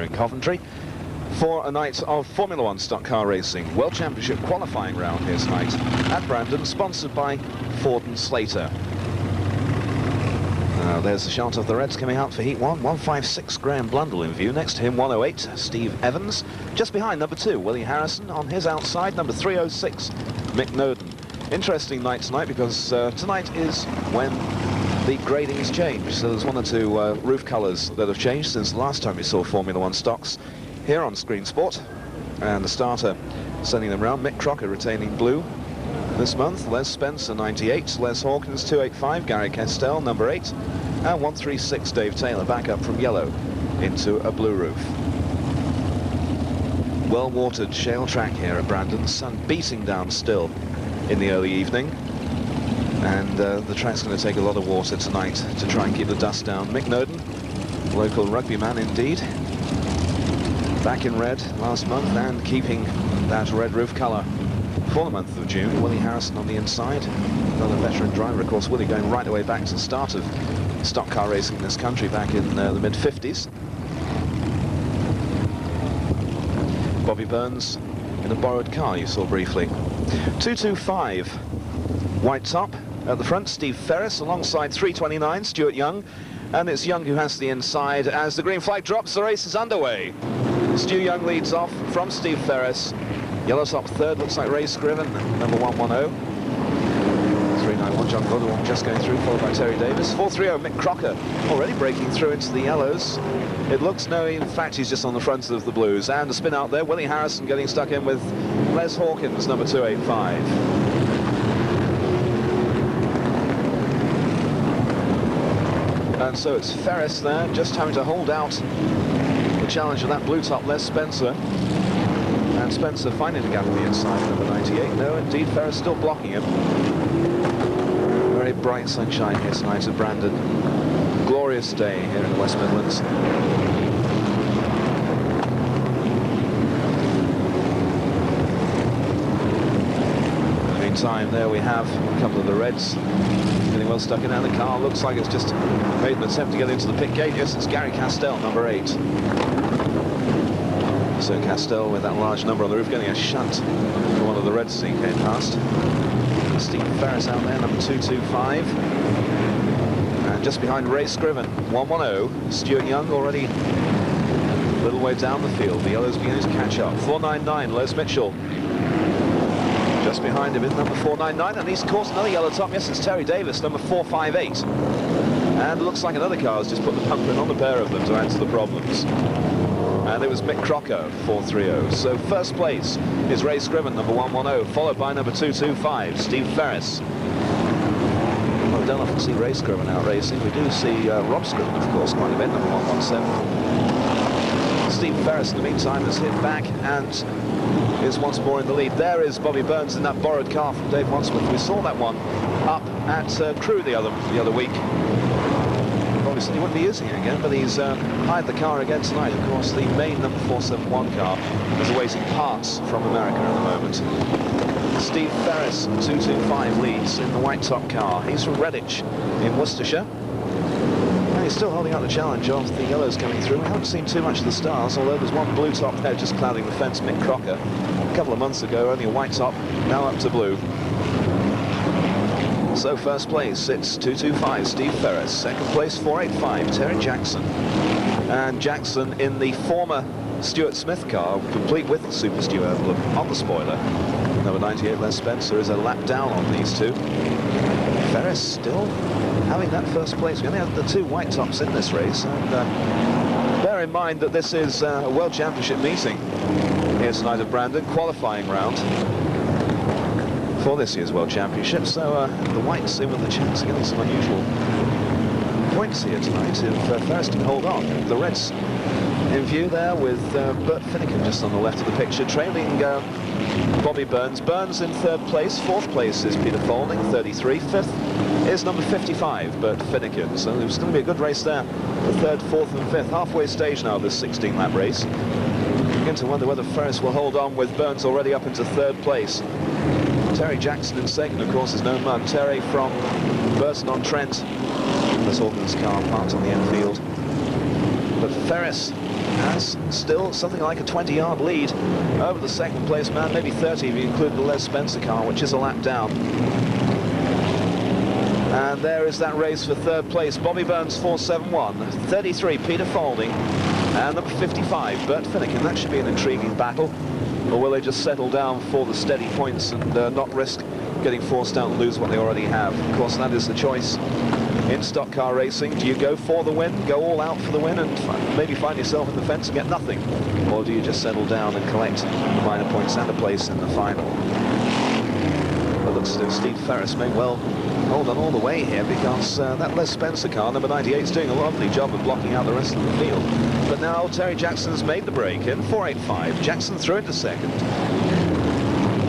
in Coventry for a night of Formula One stock car racing. World Championship qualifying round here tonight at Brandon, sponsored by Ford and Slater. There's the shot of the Reds coming out for Heat 1. 156, Graham Blundell in view. Next to him, 108, Steve Evans. Just behind number 2, Willie Harrison. On his outside, number 306, Mick Noden. Interesting night tonight because tonight is when the gradings change. So there's one or two roof colours that have changed since the last time we saw Formula One stocks here on Screen Sport. And the starter sending them round. Mick Crocker retaining blue this month. Les Spencer 98, Les Hawkins 285, Gary Castell number 8, and 136 Dave Taylor back up from yellow into a blue roof. Well-watered shale track here at Brandon, sun beating down still in the early evening, and the track's going to take a lot of water tonight to try and keep the dust down. Mick Noden, local rugby man indeed, back in red last month and keeping that red roof colour for the month of June. Willie Harrison on the inside, another veteran driver, of course. Willie going right away back to the start of stock car racing in this country back in the mid-50s. Bobby Burns in a borrowed car you saw briefly. 225 white top at the front, Steve Ferris alongside 329 Stuart Young, and it's Young who has the inside. As the green flag drops, the race is underway. Stu Young leads off from Steve Ferris. Yellow top third, looks like Ray Scriven, number 110. 391, John Godwin just going through, followed by Terry Davis. 430, Mick Crocker, already breaking through into the yellows. It looks, no, in fact, he's just on the front of the blues. And a spin out there, Willie Harrison getting stuck in with Les Hawkins, number 285. And so it's Ferris there, just having to hold out the challenge of that blue top, Les Spencer. And Spencer finding the gap on the inside, number 98. No, indeed, Ferris still blocking him. Very bright sunshine here tonight at Brandon. Glorious day here in the West Midlands. In the meantime, there we have a couple of the Reds getting well stuck in, and the car looks like it's just made an attempt to get into the pit gate. Yes, it's Gary Castell, number 8. So Castell with that large number on the roof getting a shunt for one of the Reds as he came past. Steve Ferris out there, number 225. And just behind Ray Scriven, 110. Stuart Young already a little way down the field. The yellows beginning to catch up. 499, Les Mitchell. Just behind him is number 499, and he's caught another yellow top. Yes, it's Terry Davis, number 458. And it looks like another car has just put the pump in on the pair of them to add to the problems. And it was Mick Crocker, 430. So first place is Ray Scriven, number 110, followed by number 225, Steve Ferris. Well, we don't often see Ray Scriven out racing. We do see Rob Scriven, of course, quite a bit, number 117. Steve Ferris, in the meantime, has hit back and is once more in the lead. There is Bobby Burns in that borrowed car from Dave Wadsworth. We saw that one up at Crewe the other week. Obviously, he wouldn't be using it again, but he's hired the car again tonight. Of course, the main number 471 car is awaiting parts from America at the moment. Steve Ferris, 225, leads in the white top car. He's from Redditch in Worcestershire. And he's still holding out the challenge of the yellows coming through. We haven't seen too much of the stars, although there's one blue top there just clouding the fence, Mick Crocker. A couple of months ago, only a white top, now up to blue. So first place, it's 225, Steve Ferris. Second place, 485, Terry Jackson. And Jackson in the former Stuart Smith car, complete with the Super Stu emblem on the spoiler. Number 98, Les Spencer, is a lap down on these two. Ferris still having that first place. We only have the 2 white tops in this race. And bear in mind that this is a World Championship meeting here tonight at Brandon, qualifying round for this year's World Championship, so the whites in with the chance of getting some unusual points here tonight if Ferris can hold on. The Reds in view there with Bert Finnegan just on the left of the picture, trailing Bobby Burns. Burns in third place. Fourth place is Peter Faulding, 33. Fifth is number 55, Bert Finnegan. So there's going to be a good race there, the third, fourth and fifth. Halfway stage now of this 16-lap race. Begin to wonder whether Ferris will hold on with Burns already up into third place. Terry Jackson in second, of course, is no mug. Terry from Burton-on-Trent. There's Hawkins' car parked on the infield. But Ferris has still something like a 20-yard lead over the second place man, maybe 30 if you include the Les Spencer car, which is a lap down. And there is that race for third place. Bobby Burns 4.71, 33 Peter Faulding, and number 55 Bert Finnegan. That should be an intriguing battle. Or will they just settle down for the steady points and not risk getting forced out and lose what they already have? Of course, that is the choice in stock car racing. Do you go for the win, go all out for the win, and maybe find yourself in the fence and get nothing? Or do you just settle down and collect minor points and a place in the final? It looks as if Steve Ferris may well hold on all the way here, because that Les Spencer car, number 98, is doing a lovely job of blocking out the rest of the field. But now Terry Jackson's made the break in 4.85. Jackson through into second.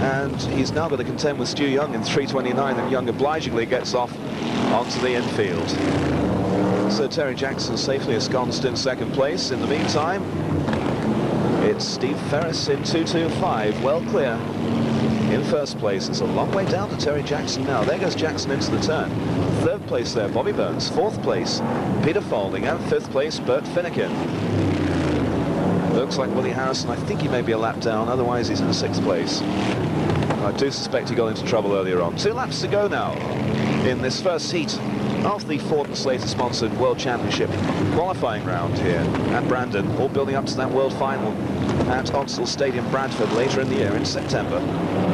And he's now got to contend with Stu Young in 3.29, and Young obligingly gets off onto the infield. So Terry Jackson safely ensconced in second place. In the meantime, it's Steve Ferris in 2.25, well clear in first place. It's a long way down to Terry Jackson now. There goes Jackson into the turn. Third place there, Bobby Burns. Fourth place, Peter Faulding. And fifth place, Bert Finnegan. Looks like Willie Harrison, I think he may be a lap down, otherwise he's in sixth place. I do suspect he got into trouble earlier on. 2 laps to go now in this first heat of the Ford and Slater sponsored World Championship qualifying round here at Brandon, all building up to that World Final at Odsal Stadium, Bradford, later in the year in September.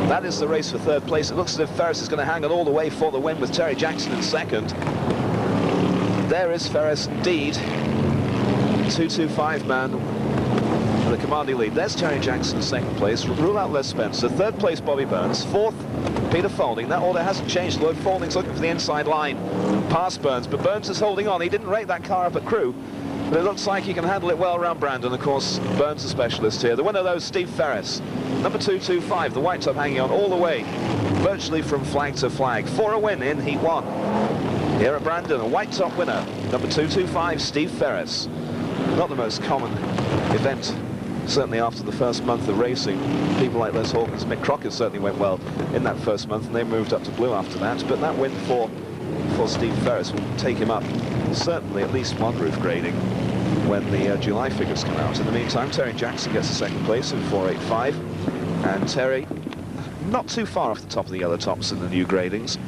That is the race for third place. It looks as if Ferris is going to hang on all the way for the win, with Terry Jackson in second. There is Ferris indeed, 2.25 man, the commanding lead. There's Terry Jackson in second place. Rule out Les Spencer. Third place, Bobby Burns. Fourth, Peter Faulding. That order hasn't changed, though. Faulding's looking for the inside line past Burns, but Burns is holding on. He didn't rate that car up at Crewe, but it looks like he can handle it well around Brandon. Of course, Burns a specialist here. The winner, though, Steve Ferris. Number 2.25, the white top hanging on all the way, virtually from flag to flag, for a win in Heat 1. Here at Brandon, a white top winner, number 2.25, Steve Ferris. Not the most common event, certainly after the first month of racing. People like Les Hawkins, Mick Crocker certainly went well in that first month, and they moved up to blue after that. But that win for Steve Ferris will take him up certainly at least one roof grading when the July figures come out. In the meantime, Terry Jackson gets a second place in 4.85, and Terry not too far off the top of the yellow tops in the new gradings.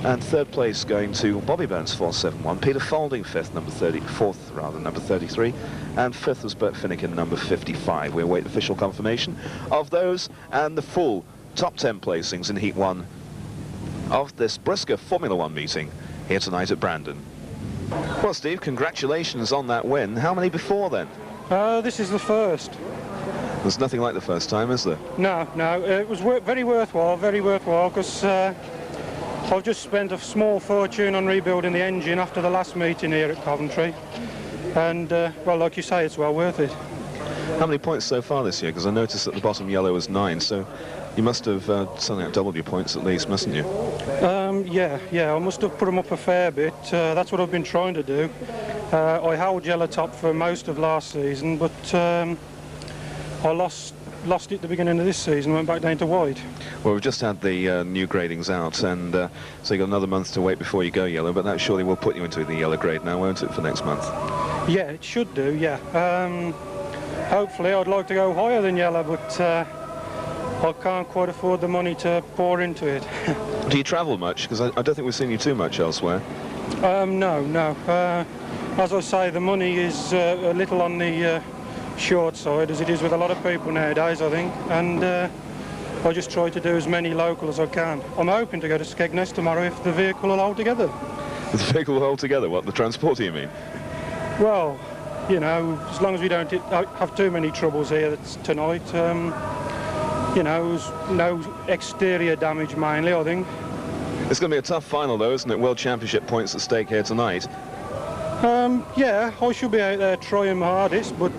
And third place going to Bobby Burns, 4.71. Peter Faulding fifth, number 33. And fifth was Bert Finnegan, number 55. We await official confirmation of those and the full top 10 placings in Heat 1 of this Brisker Formula 1 meeting here tonight at Brandon. Well, Steve, congratulations on that win. How many before then? This is the first. There's nothing like the first time, is there? No. It was very worthwhile, because I've just spent a small fortune on rebuilding the engine after the last meeting here at Coventry. And, well, like you say, it's well worth it. How many points so far this year? Because I noticed at the bottom yellow was 9, so you must have something like doubled your points at least, mustn't you? Yeah, I must have put them up a fair bit. That's what I've been trying to do. I held yellow top for most of last season, but I lost it at the beginning of this season, went back down to white. Well, we've just had the new gradings out, and so you've got another month to wait before you go yellow, but that surely will put you into the yellow grade now, won't it, for next month? Yeah, it should do, yeah. Hopefully I'd like to go higher than yellow, but I can't quite afford the money to pour into it. Do you travel much? Because I don't think we've seen you too much elsewhere. No. As I say, the money is a little on the short side, as it is with a lot of people nowadays, I think, and I just try to do as many local as I can. I'm hoping to go to Skegness tomorrow if the vehicle will hold together. The vehicle will hold together? What, the transporter, you mean? Well, you know, as long as we don't have too many troubles here tonight, you know, no exterior damage mainly, I think. It's going to be a tough final, though, isn't it? World Championship points at stake here tonight. Yeah, I should be out there trying my hardest, but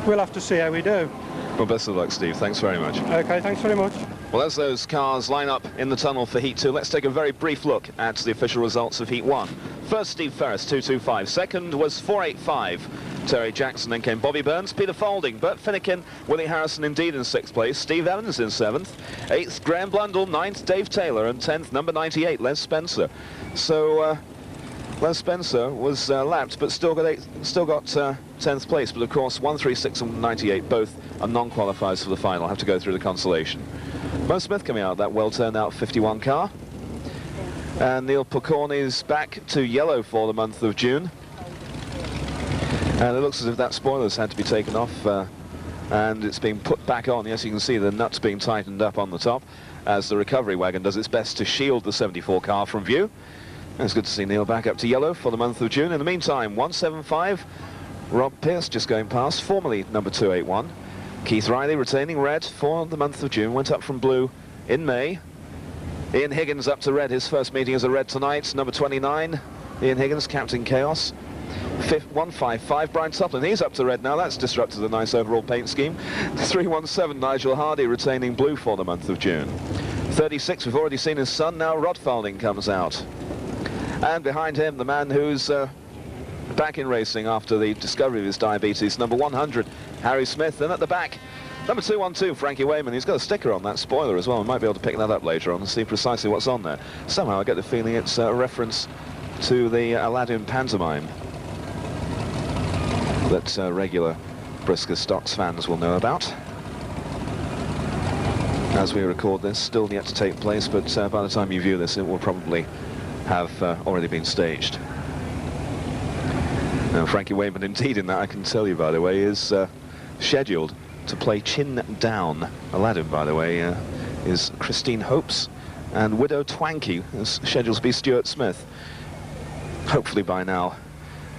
we'll have to see how we do. Well, best of luck, Steve. Thanks very much. OK, thanks very much. Well, as those cars line up in the tunnel for Heat 2, let's take a very brief look at the official results of Heat 1. First, Steve Ferris, 2.25. Second was 4.85. Terry Jackson. Then came Bobby Burns, Peter Faulding, Bert Finnegan, Willie Harrison indeed in 6th place, Steve Evans in 7th, 8th Graham Blundell, 9th Dave Taylor, and 10th number 98 Les Spencer. So Les Spencer was lapped, but still got 10th place, but of course 136 and 98 both are non-qualifiers for the final, have to go through the consolation. Mo Smith coming out, that well-turned-out 51 car. And Neil Pocorn is back to yellow for the month of June. And it looks as if that spoiler's had to be taken off, and it's being put back on. Yes, you can see the nuts being tightened up on the top as the recovery wagon does its best to shield the 74 car from view. And it's good to see Neil back up to yellow for the month of June. In the meantime, 175, Rob Pearce just going past, formerly number 281. Keith Riley retaining red for the month of June, went up from blue in May. Ian Higgins up to red, his first meeting as a red tonight, number 29. Ian Higgins, Captain Chaos. 155, Brian Suplin, he's up to red now, that's disrupted the nice overall paint scheme. 317, Nigel Hardy retaining blue for the month of June. 36, we've already seen his son, now Rod Fowling comes out. And behind him, the man who's back in racing after the discovery of his diabetes, number 100, Harry Smith. And at the back, number 212, Frankie Wayman. He's got a sticker on that spoiler as well. We might be able to pick that up later on and see precisely what's on there. Somehow I get the feeling it's a reference to the Aladdin pantomime that regular Brisker Stocks fans will know about. As we record this, still yet to take place, but by the time you view this, it will probably have already been staged. Now, Frankie Wayman, indeed, in that, I can tell you, by the way, is scheduled to play Chin Down. Aladdin, by the way, is Christine Hopes, and Widow Twanky is scheduled to be Stuart Smith. Hopefully by now,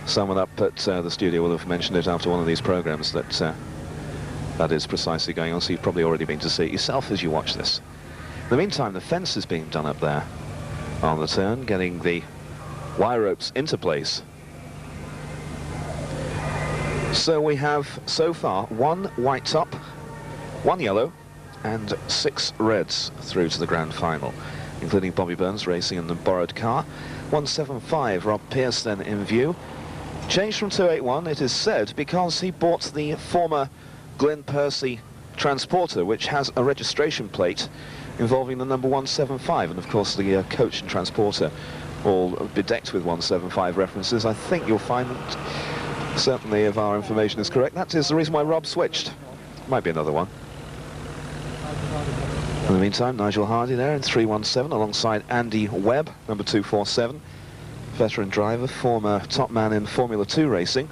someone up at the studio will have mentioned it after one of these programs that that is precisely going on, so you've probably already been to see it yourself as you watch this. In the meantime, the fence is being done up there on the turn, getting the wire ropes into place. So we have, so far, 1 white top, 1 yellow, and 6 reds through to the grand final, including Bobby Burns racing in the borrowed car. 175, Rob Pearce then in view. Changed from 281, it is said, because he bought the former Glenn Percy Transporter, which has a registration plate involving the number 175, and of course the coach and transporter all bedecked with 175 references. I think you'll find that, certainly if our information is correct, that is the reason why Rob switched. Might be another one. In the meantime, Nigel Hardy there in 317 alongside Andy Webb, number 247. Veteran driver, former top man in Formula 2 racing.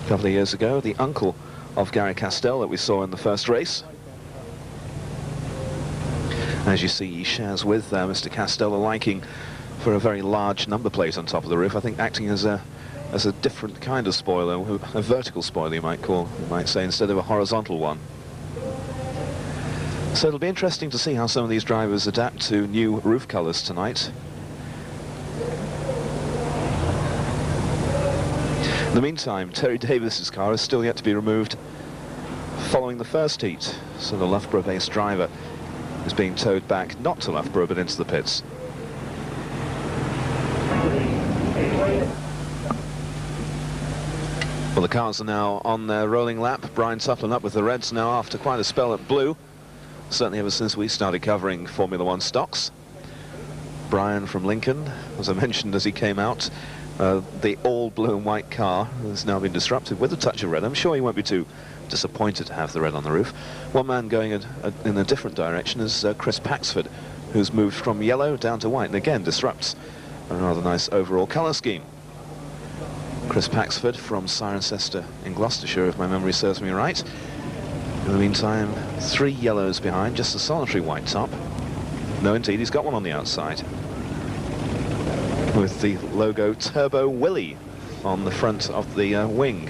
A couple of years ago, the uncle of Gary Castell that we saw in the first race. As you see, he shares with Mr. Castell a liking for a very large number plate on top of the roof, I think acting as a different kind of spoiler, a vertical spoiler you might say, instead of a horizontal one. So it'll be interesting to see how some of these drivers adapt to new roof colours tonight. In the meantime, Terry Davis's car is still yet to be removed following the first heat, so the Loughborough-based driver is being towed back, not to Loughborough, but into the pits. Well, the cars are now on their rolling lap. Brian Suplin up with the reds now after quite a spell at blue, certainly ever since we started covering Formula 1 stocks. Brian from Lincoln, as I mentioned as he came out, the all blue and white car has now been disrupted with a touch of red. I'm sure he won't be too disappointed to have the red on the roof. One man going in a different direction is Chris Paxford, who's moved from yellow down to white and again disrupts a rather nice overall colour scheme. Chris Paxford from Cirencester in Gloucestershire, if my memory serves me right. In the meantime, 3 yellows behind, just a solitary white top. No, indeed, he's got one on the outside, with the logo Turbo Willie on the front of the wing.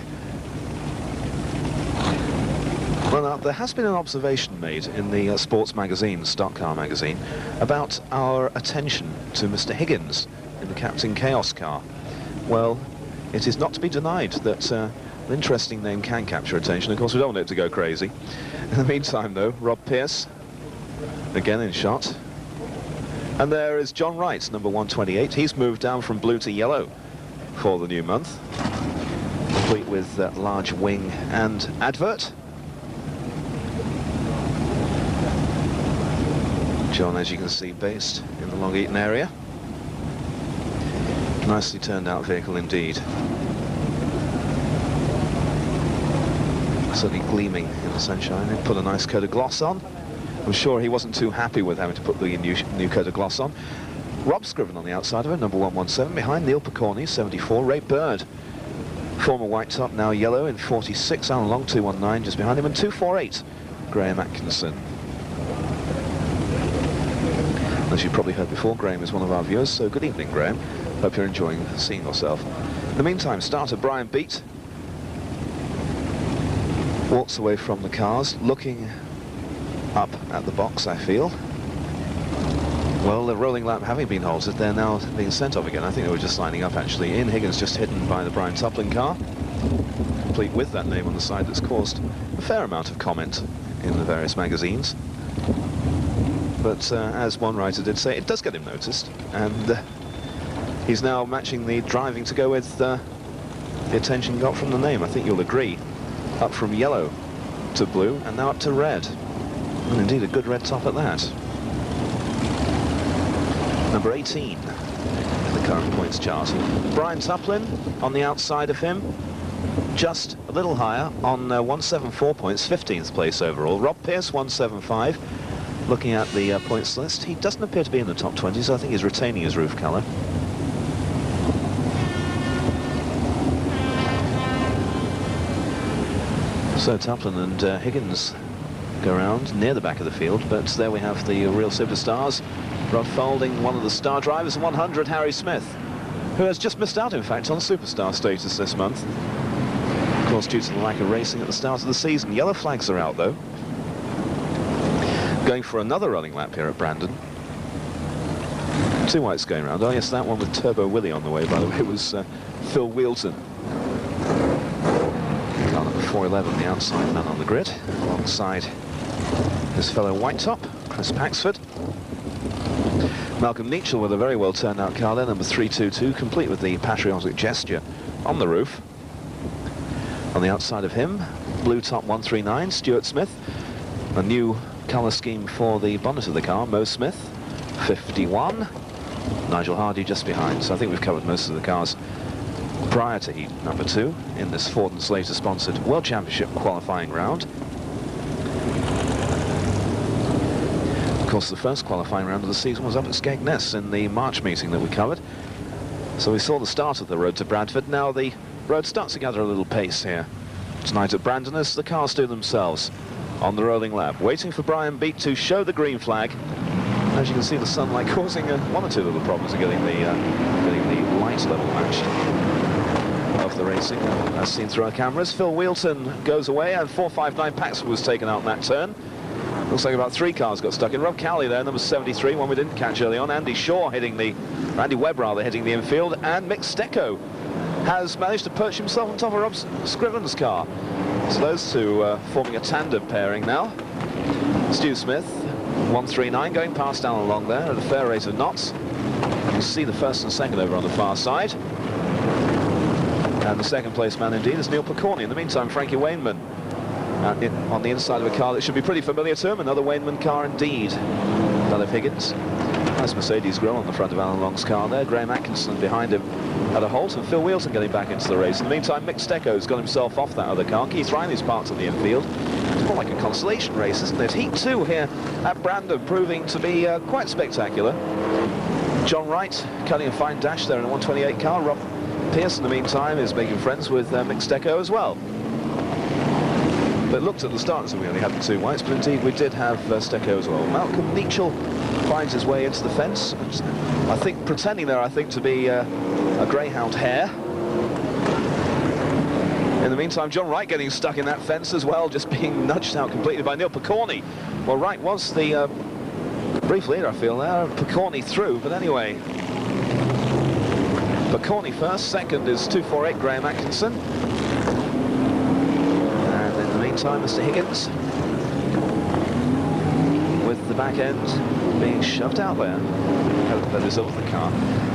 Well, now, there has been an observation made in the sports magazine, Stock Car magazine, about our attention to Mr. Higgins in the Captain Chaos car. Well, it is not to be denied that an interesting name can capture attention. Of course, we don't want it to go crazy. In the meantime, though, Rob Pearce, again in shot. And there is John Wright, number 128. He's moved down from blue to yellow for the new month, complete with large wing and advert. John, as you can see, based in the Long Eaton area. Nicely turned out vehicle indeed. certainly gleaming in the sunshine. He put a nice coat of gloss on. I'm sure he wasn't too happy with having to put the new coat of gloss on. Rob Scriven on the outside of it, number 117, behind Neil Picorni, 74, Ray Bird, former white top, now yellow, in 46, Alan Long, 219, just behind him, and 248, Graham Atkinson. As you've probably heard before, Graham is one of our viewers, so good evening, Graham. Hope you're enjoying seeing yourself. In the meantime, starter Brian Beat walks away from the cars, looking up at the box, I feel. Well, the rolling lap having been halted, they're now being sent off again. I think they were just lining up, actually. Ian Higgins just hidden by the Brian Tuplin car, complete with that name on the side that's caused a fair amount of comment in the various magazines. But as one writer did say, it does get him noticed, and he's now matching the driving to go with the attention got from the name. I think you'll agree. Up from yellow to blue, and now up to red. And indeed, a good red top at that. Number 18 in the current points chart. Brian Tuplin on the outside of him, just a little higher on 174 points, 15th place overall. Rob Pearce, 175. Looking at the points list, he doesn't appear to be in the top 20, so I think he's retaining his roof colour. So Tuplin and Higgins go around near the back of the field, but there we have the real superstars. Rod Faulding, one of the star drivers, 100, Harry Smith, who has just missed out, in fact, on superstar status this month. Of course, due to the lack of racing at the start of the season. Yellow flags are out, though. Going for another running lap here at Brandon. Two whites going around. Oh, yes, that one with Turbo Willie on the way, by the way, was Phil Wheelton. Car number 411, the outside man on the grid, alongside his fellow white top, Chris Paxford. Malcolm Nichol with a very well turned out car there, number 322, complete with the patriotic gesture on the roof. On the outside of him, blue top 139, Stuart Smith. A new colour scheme for the bonnet of the car, Mo Smith, 51. Nigel Hardy just behind. So I think we've covered most of the cars prior to heat number 2 in this Ford and Slater sponsored World Championship qualifying round. Of course, the first qualifying round of the season was up at Skegness in the March meeting that we covered. So we saw the start of the road to Bradford. Now the road starts to gather a little pace here tonight at Brandon as the cars do themselves on the rolling lap, waiting for Brian Beat to show the green flag. As you can see, the sunlight causing one or two little problems in getting the light level matched of the racing, as seen through our cameras. Phil Wheelton goes away, and 459 Paxford was taken out in that turn. Looks like about 3 cars got stuck in. Rob Cowley there, number 73, one we didn't catch early on. Andy Webb rather, hitting the infield, and Mick Stecco has managed to perch himself on top of Rob Scriven's car. So those two forming a tandem pairing now. Stu Smith, 139, going past Alan Long there at a fair rate of knots. You can see the first and second over on the far side. And the second place man indeed is Neil Picorni. In the meantime, Frankie Wainman on the inside of a car that should be pretty familiar to him. Another Wainman car indeed. That of Higgins. Nice Mercedes grill on the front of Alan Long's car there. Graham Atkinson behind him at a halt, and Phil Wheelton getting back into the race. In the meantime, Mick Stecco's got himself off that other car. Keith Riley's parked on the infield. It's more like a consolation race, isn't it? Heat 2 here at Brandon, proving to be quite spectacular. John Wright cutting a fine dash there in a 128 car. Rob Pearce, in the meantime, is making friends with Mick Stecco as well. But it looked at the start as if we only had the 2 whites, but indeed we did have Stecco as well. Malcolm Nichol finds his way into the fence, I think pretending there, to be a greyhound hare. In the meantime, John Wright getting stuck in that fence as well, just being nudged out completely by Neil Picorni. Well, Wright was the brief leader, I feel, there. Picorni through, but anyway. Picorni first, second is 248 Graham Atkinson. And in the meantime, Mr. Higgins with the back end being shoved out there. That is over the car.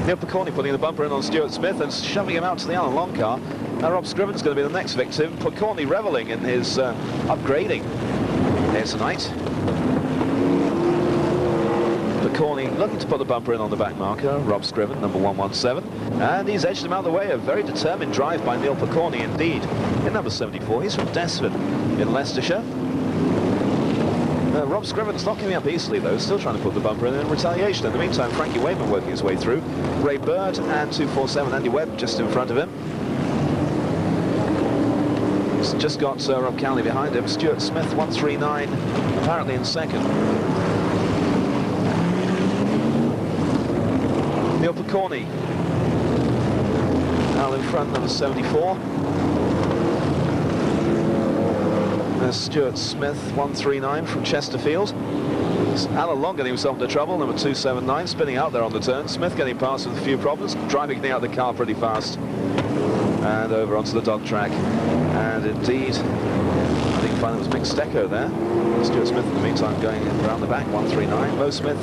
Neil Picorni putting the bumper in on Stuart Smith and shoving him out to the Alan Long car. Now Rob Scriven's going to be the next victim. Picorni reveling in his upgrading here tonight. Picorni looking to put the bumper in on the back marker. Rob Scriven, number 117. And he's edged him out of the way. A very determined drive by Neil Picorni indeed. In number 74, he's from Desford in Leicestershire. Rob Scriven's not giving up easily though, still trying to put the bumper in retaliation. In the meantime, Frankie Wayman working his way through. Ray Bird and 247 Andy Webb just in front of him. He's just got Rob Cowley behind him. Stuart Smith 139 apparently in second. Neil Picorni now in front, number 74. There's Stuart Smith 139 from Chesterfield. Alan Long getting himself into trouble, number 279, spinning out there on the turn. Smith getting past with a few problems, driving out the car pretty fast. And over onto the dog track. And indeed, I think finally was Mick Stecco there. Stuart Smith in the meantime going around the back, 139. Mo Smith,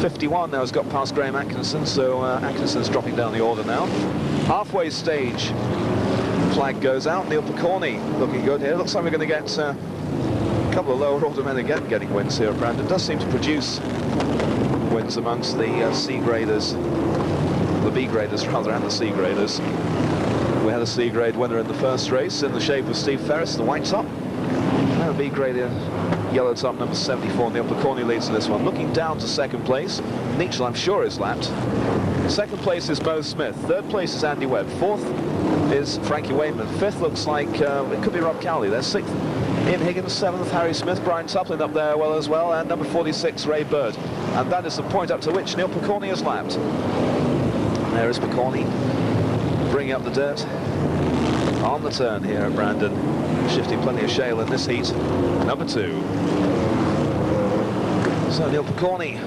51, now has got past Graham Atkinson, so Atkinson's dropping down the order now. Halfway stage, flag goes out. Neil Picorni looking good here. Looks like we're going to get a couple of lower order men again getting wins here at Brandon. Does seem to produce wins amongst the C graders, the B graders rather, and the C graders. We had a C grade winner in the first race in the shape of Steve Ferris, the white top. And a B grade yellow top, number 74. Neil Picorni leads in this one. Looking down to second place, Nietzsche, I'm sure, is lapped. Second place is Mo Smith. Third place is Andy Webb. Fourth is Frankie Wayman. Fifth looks like it could be Rob Cowley. There's sixth Ian Higgins. Seventh Harry Smith. Brian Tuplin up there well as well. And number 46 Ray Bird. And that is the point up to which Neil Picorni is lapped. There is Picorni bringing up the dirt on the turn here at Brandon. Shifting plenty of shale in this heat. Number 2. So Neil Picorni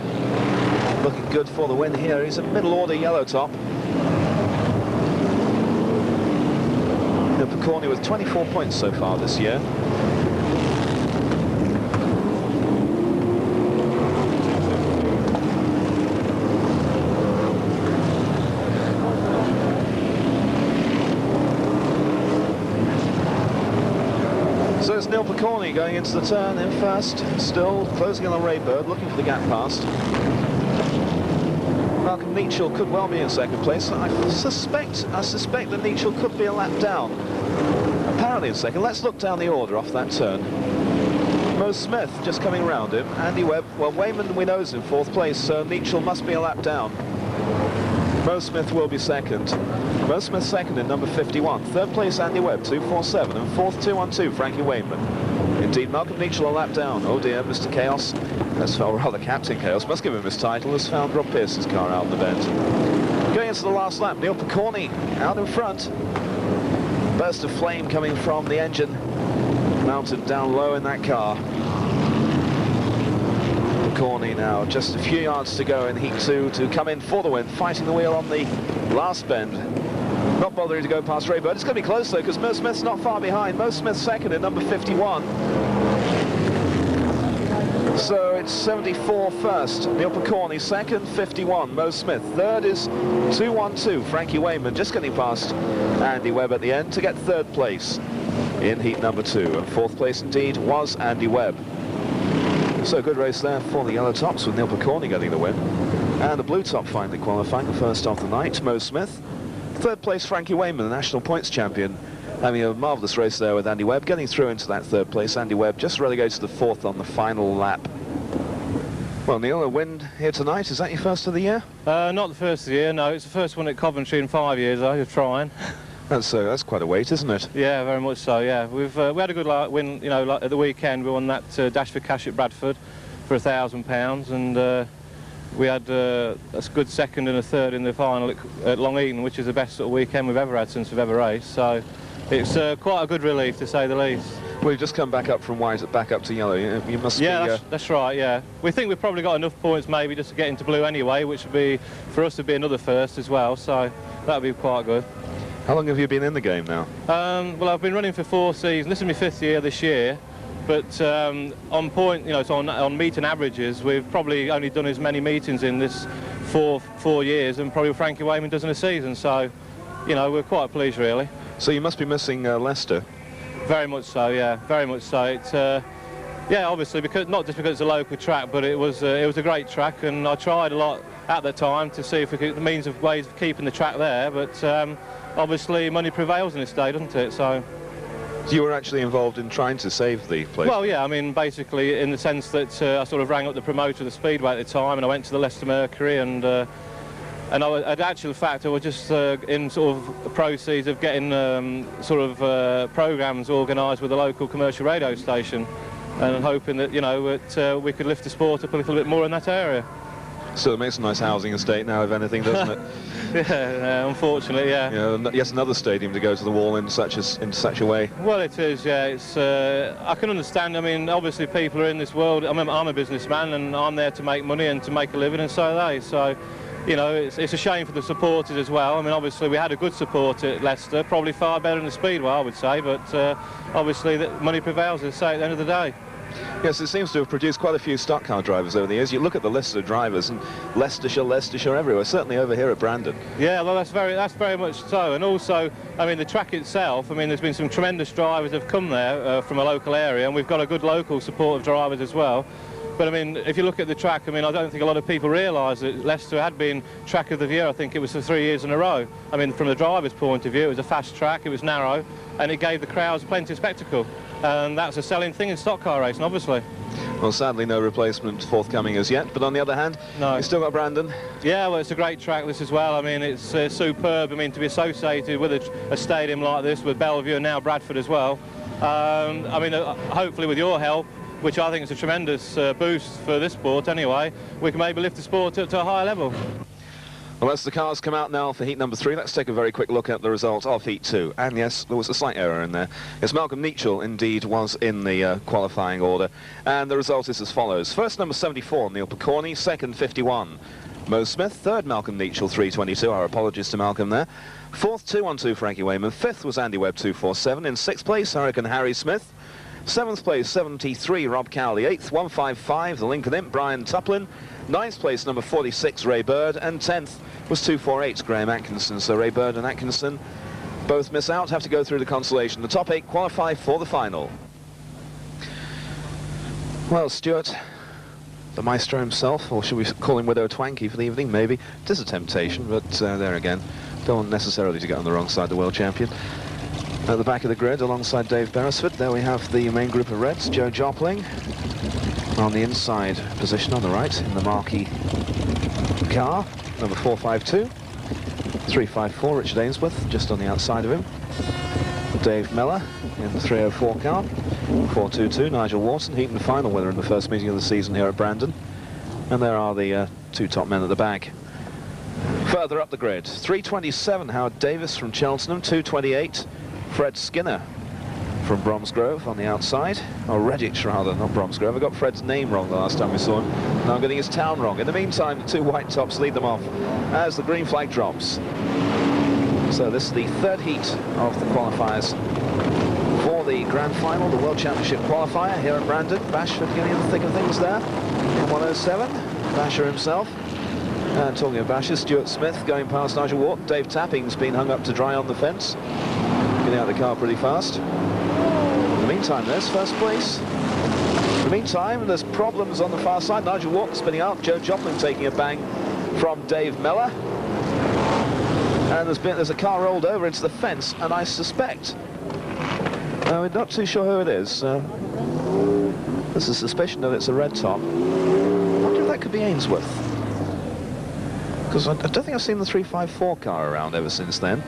looking good for the win here. He's a middle order yellow top. Neil Picorni with 24 points so far this year. So it's Neil Picorni going into the turn in first, still closing in on Ray Bird, looking for the gap past. Malcolm Nietzsche could well be in second place. I suspect that Nietzsche could be a lap down. Apparently in second. Let's look down the order off that turn. Mo Smith just coming round him. Andy Webb, well, Wayman we know is in fourth place, so Nietzsche must be a lap down. Mo Smith will be second. Mo Smith second in number 51. Third place Andy Webb, 247. And fourth, 212, Frankie Wayman. Indeed, Malcolm Nietzsche a lap down. Oh dear, Mr. Chaos, or rather Captain Chaos, must give him his title, has found Rob Pearce's car out in the bend. Going into the last lap, Neil Picorni out in front. Burst of flame coming from the engine, mounted down low in that car. Picorni now, just a few yards to go in heat 2 to come in for the win, fighting the wheel on the last bend. Not bothering to go past Ray Bird. It's going to be close though, because Mo Smith's not far behind. Mo Smith second in number 51. So it's 74 first. Neil Picorni second, 51. Mo Smith. Third is 212. Frankie Wayman just getting past Andy Webb at the end to get third place in heat number 2. And fourth place indeed was Andy Webb. So good race there for the yellow tops with Neil Picorni getting the win. And the blue top finally qualifying, the first of the night, Mo Smith. Third place Frankie Wayman, the national points champion, having a marvellous race there with Andy Webb, getting through into that third place. Andy Webb just relegated to the fourth on the final lap. Well, Neil, a win here tonight, is that your first of the year? Not the first of the year, no. It's the first one at Coventry in 5 years, though, you're trying. That's quite a weight, isn't it? Yeah, very much so, yeah. We had a good win, you know, like at the weekend. We won that Dash for Cash at Bradford for £1,000, and we had a good second and a third in the final at Long Eaton, which is the best sort of weekend we've ever had since we've ever raced. So it's quite a good relief, to say the least. Well, you've just come back up from white back up to yellow. You must be... Yeah, that's right, yeah. We think we've probably got enough points maybe just to get into blue anyway, which would be, for us to be another first as well, so that would be quite good. How long have you been in the game now? Well, I've been running for 4 seasons. This is my 5th year this year. But on point, you know, so on meeting averages, we've probably only done as many meetings in this four years and probably Frankie Wayman does in a season. So, you know, we're quite pleased, really. So you must be missing Leicester. Very much so, yeah, very much so. Yeah, obviously, because not just because it's a local track, but it was a great track, and I tried a lot at the time to see if we could ways of keeping the track there. But obviously, money prevails in this day, doesn't it? So you were actually involved in trying to save the place? Well, yeah, I mean, basically, in the sense that I sort of rang up the promoter of the Speedway at the time, and I went to the Leicester Mercury, and at actual fact, I was just in sort of proceeds of getting programmes organised with the local commercial radio station, and hoping that, you know, we could lift the sport up a little bit more in that area. So it makes a nice housing estate now, if anything, doesn't it? Yeah, unfortunately, yeah. You know, yes, another stadium to go to the wall in such a way. Well, it is, yeah. It's I can understand. I mean, obviously, people are in this world. I mean, I'm a businessman, and I'm there to make money and to make a living, and so are they. So, you know, it's a shame for the supporters as well. I mean, obviously, we had a good support at Leicester, probably far better than the Speedway, I would say. But obviously, the money prevails, as I say, at the end of the day. Yes, it seems to have produced quite a few stock car drivers over the years. You look at the list of drivers, and Leicestershire everywhere, certainly over here at Brandon. Yeah, well, that's very much so. And also, I mean, the track itself, I mean, there's been some tremendous drivers that have come there from a local area, and we've got a good local support of drivers as well. But I mean, if you look at the track, I mean, I don't think a lot of people realise that Leicester had been track of the year. I think it was for 3 years in a row. I mean, from the driver's point of view, it was a fast track, it was narrow, and it gave the crowds plenty of spectacle. And that's a selling thing in stock car racing, obviously. Well, sadly, no replacement forthcoming as yet. But on the other hand, no. You've still got Brandon. Yeah, well, it's a great track, this as well. I mean, it's superb. I mean, to be associated with a stadium like this, with Bellevue and now Bradford as well. I mean, hopefully with your help, which I think is a tremendous boost for this sport anyway, we can maybe lift the sport to a higher level. Well, as the cars come out now for heat number 3, let's take a very quick look at the results of heat 2. And yes, there was a slight error in there. Yes, Malcolm Nichol indeed was in the qualifying order. And the result is as follows. First, number 74, Neil Picorni. Second, 51, Mo Smith. Third, Malcolm Nichol, 322. Our apologies to Malcolm there. Fourth, 212, Frankie Wayman. Fifth was Andy Webb, 247. In sixth place, Hurricane Harry Smith. Seventh place, 73, Rob Cowley. Eighth, 155, the Lincoln Imp, Brian Tuplin. Ninth place, number 46, Ray Bird. And 10th was 248, Graham Atkinson. So Ray Bird and Atkinson both miss out, have to go through the consolation. The top 8 qualify for the final. Well, Stuart, the maestro himself, or should we call him Widow Twanky for the evening, maybe. It is a temptation, but there again, don't want necessarily to get on the wrong side of the world champion. At the back of the grid, alongside Dave Beresford, there we have the main group of Reds, Joe Jopling on the inside position on the right in the marquee car, number 452, 354, Richard Ainsworth, just on the outside of him. Dave Mellor in the 304 car, 422, Nigel Wharton, heat and final winner in the first meeting of the season here at Brandon. And there are the two top men at the back. Further up the grid, 327, Howard Davis from Cheltenham, 228, Fred Skinner from Bromsgrove on the outside, or Redditch rather, not Bromsgrove. I got Fred's name wrong the last time we saw him. Now I'm getting his town wrong. In the meantime, the two white tops lead them off as the green flag drops. So this is the third heat of the qualifiers for the grand final, the World Championship qualifier here at Brandon. Bashford getting in the thick of things there in 107. Basher himself. And talking of Basher, Stuart Smith going past Nigel Wharton. Dave Tapping's been hung up to dry on the fence. Getting out of the car pretty fast. In the meantime, there's first place. In the meantime, there's problems on the far side. Nigel Wharton spinning out. Joe Jopling taking a bang from Dave Mellor. And there's a car rolled over into the fence, and I suspect, we're not too sure who it is. There's a suspicion that it's a red top. I wonder if that could be Ainsworth. Because I don't think I've seen the 354 car around ever since then.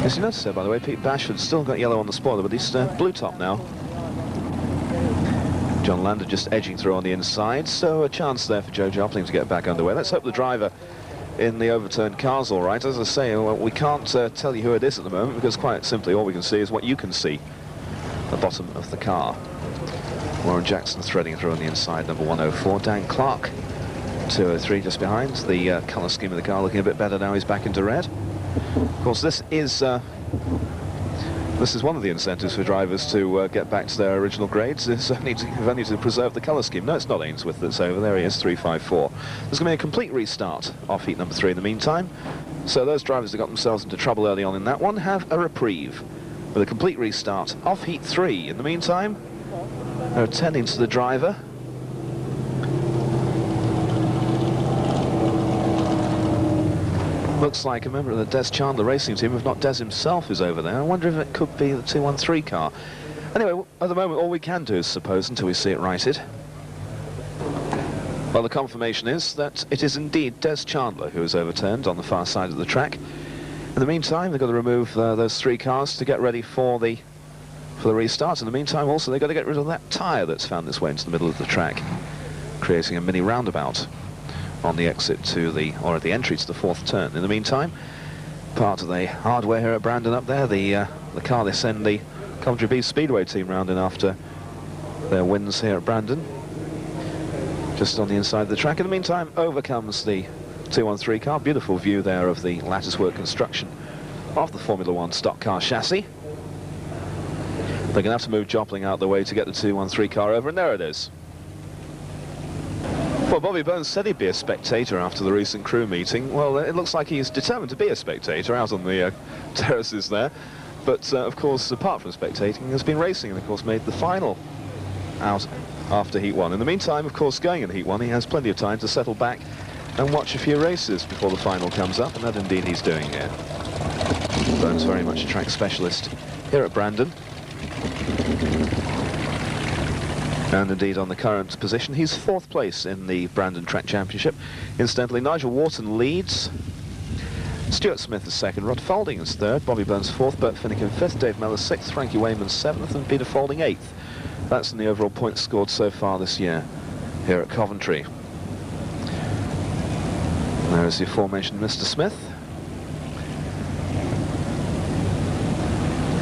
As you notice there, by the way, Pete Bashford's still got yellow on the spoiler, but he's blue top now. John Lander just edging through on the inside, so a chance there for Joe Jopling to get back underway. Let's hope the driver in the overturned car's all right. As I say, well, we can't tell you who it is at the moment, because quite simply all we can see is what you can see, the bottom of the car. Warren Jackson threading through on the inside, number 104. Dan Clark, 203 just behind. The colour scheme of the car looking a bit better now. He's back into red. Of course, this is one of the incentives for drivers to get back to their original grades, is only to preserve the colour scheme. No, it's not Ainsworth that's over. There he is, 354. There's going to be a complete restart off heat number 3 in the meantime. So those drivers that got themselves into trouble early on in that one have a reprieve. with a complete restart of Heat 3. In the meantime, they're attending to the driver. Looks like a member of the Des Chandler racing team, if not Des himself, is over there. I wonder if it could be the 213 car. Anyway, at the moment, all we can do is suppose until we see it righted. Well, the confirmation is that it is indeed Des Chandler who is overturned on the far side of the track. In the meantime, they've got to remove those 3 cars to get ready for the restart. In the meantime, also, they've got to get rid of that tyre that's found its way into the middle of the track, creating a mini roundabout on the exit to or at the entry to the 4th turn. In the meantime, part of the hardware here at Brandon up there, the car they send the Coventry B Speedway team round in after their wins here at Brandon, just on the inside of the track. In the meantime, over comes the 213 car. Beautiful view there of the latticework construction of the Formula 1 stock car chassis. They're going to have to move Jopling out of the way to get the 213 car over, and there it is. Well, Bobby Burns said he'd be a spectator after the recent crew meeting. Well, it looks like he's determined to be a spectator out on the terraces there. But, of course, apart from spectating, has been racing and, of course, made the final out after Heat 1. In the meantime, of course, going in Heat 1, he has plenty of time to settle back and watch a few races before the final comes up, and that indeed he's doing here. Burns very much a track specialist here at Brandon. And indeed, on the current position, he's 4th place in the Brandon Track Championship. Incidentally, Nigel Wharton leads. Stuart Smith is 2nd, Rod Faulding is 3rd, Bobby Burns 4th, Bert Finnegan 5th, Dave Mellor 6th, Frankie Wayman 7th, and Peter Faulding 8th. That's in the overall points scored so far this year here at Coventry. There is the aforementioned Mr. Smith.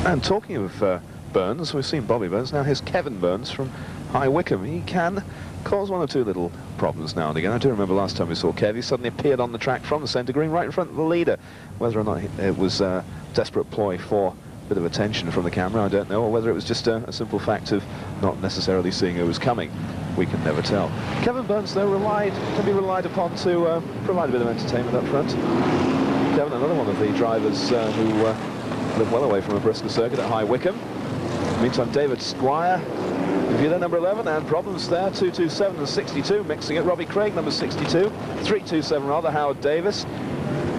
And talking of Burns, we've seen Bobby Burns, now here's Kevin Burns from High Wycombe. He can cause 1 or 2 little problems now and again. I do remember last time we saw Kev, he suddenly appeared on the track from the centre green right in front of the leader. Whether or not it was a desperate ploy for a bit of attention from the camera, I don't know, or whether it was just a simple fact of not necessarily seeing who was coming. We can never tell. Kevin Burns, though, can be relied upon to provide a bit of entertainment up front. Kevin, another one of the drivers who live well away from a brisker circuit at High Wycombe. Meantime, David Squire, Viewer number 11, and problems there, 227 and 62, mixing it. Robbie Craig, number 62, 327 rather, Howard Davis.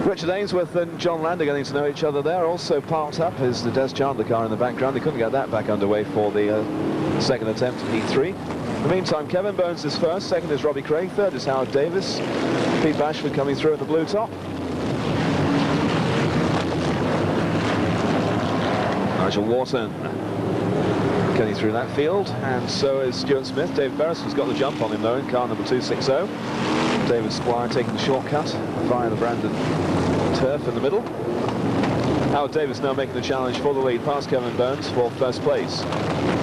Richard Ainsworth and John Lander getting to know each other there. Also parked up is the Des Chandler car in the background. They couldn't get that back underway for the 2nd attempt at Heat 3. In the meantime, Kevin Burns is 1st, 2nd is Robbie Craig, 3rd is Howard Davis. Pete Bashford coming through in the blue top. Nigel Wharton getting through that field, and so is Stuart Smith. Dave Beresford's got the jump on him though in car number 260. David Squire taking the shortcut via the Brandon turf in the middle. Howard Davis now making the challenge for the lead past Kevin Burns for 1st place.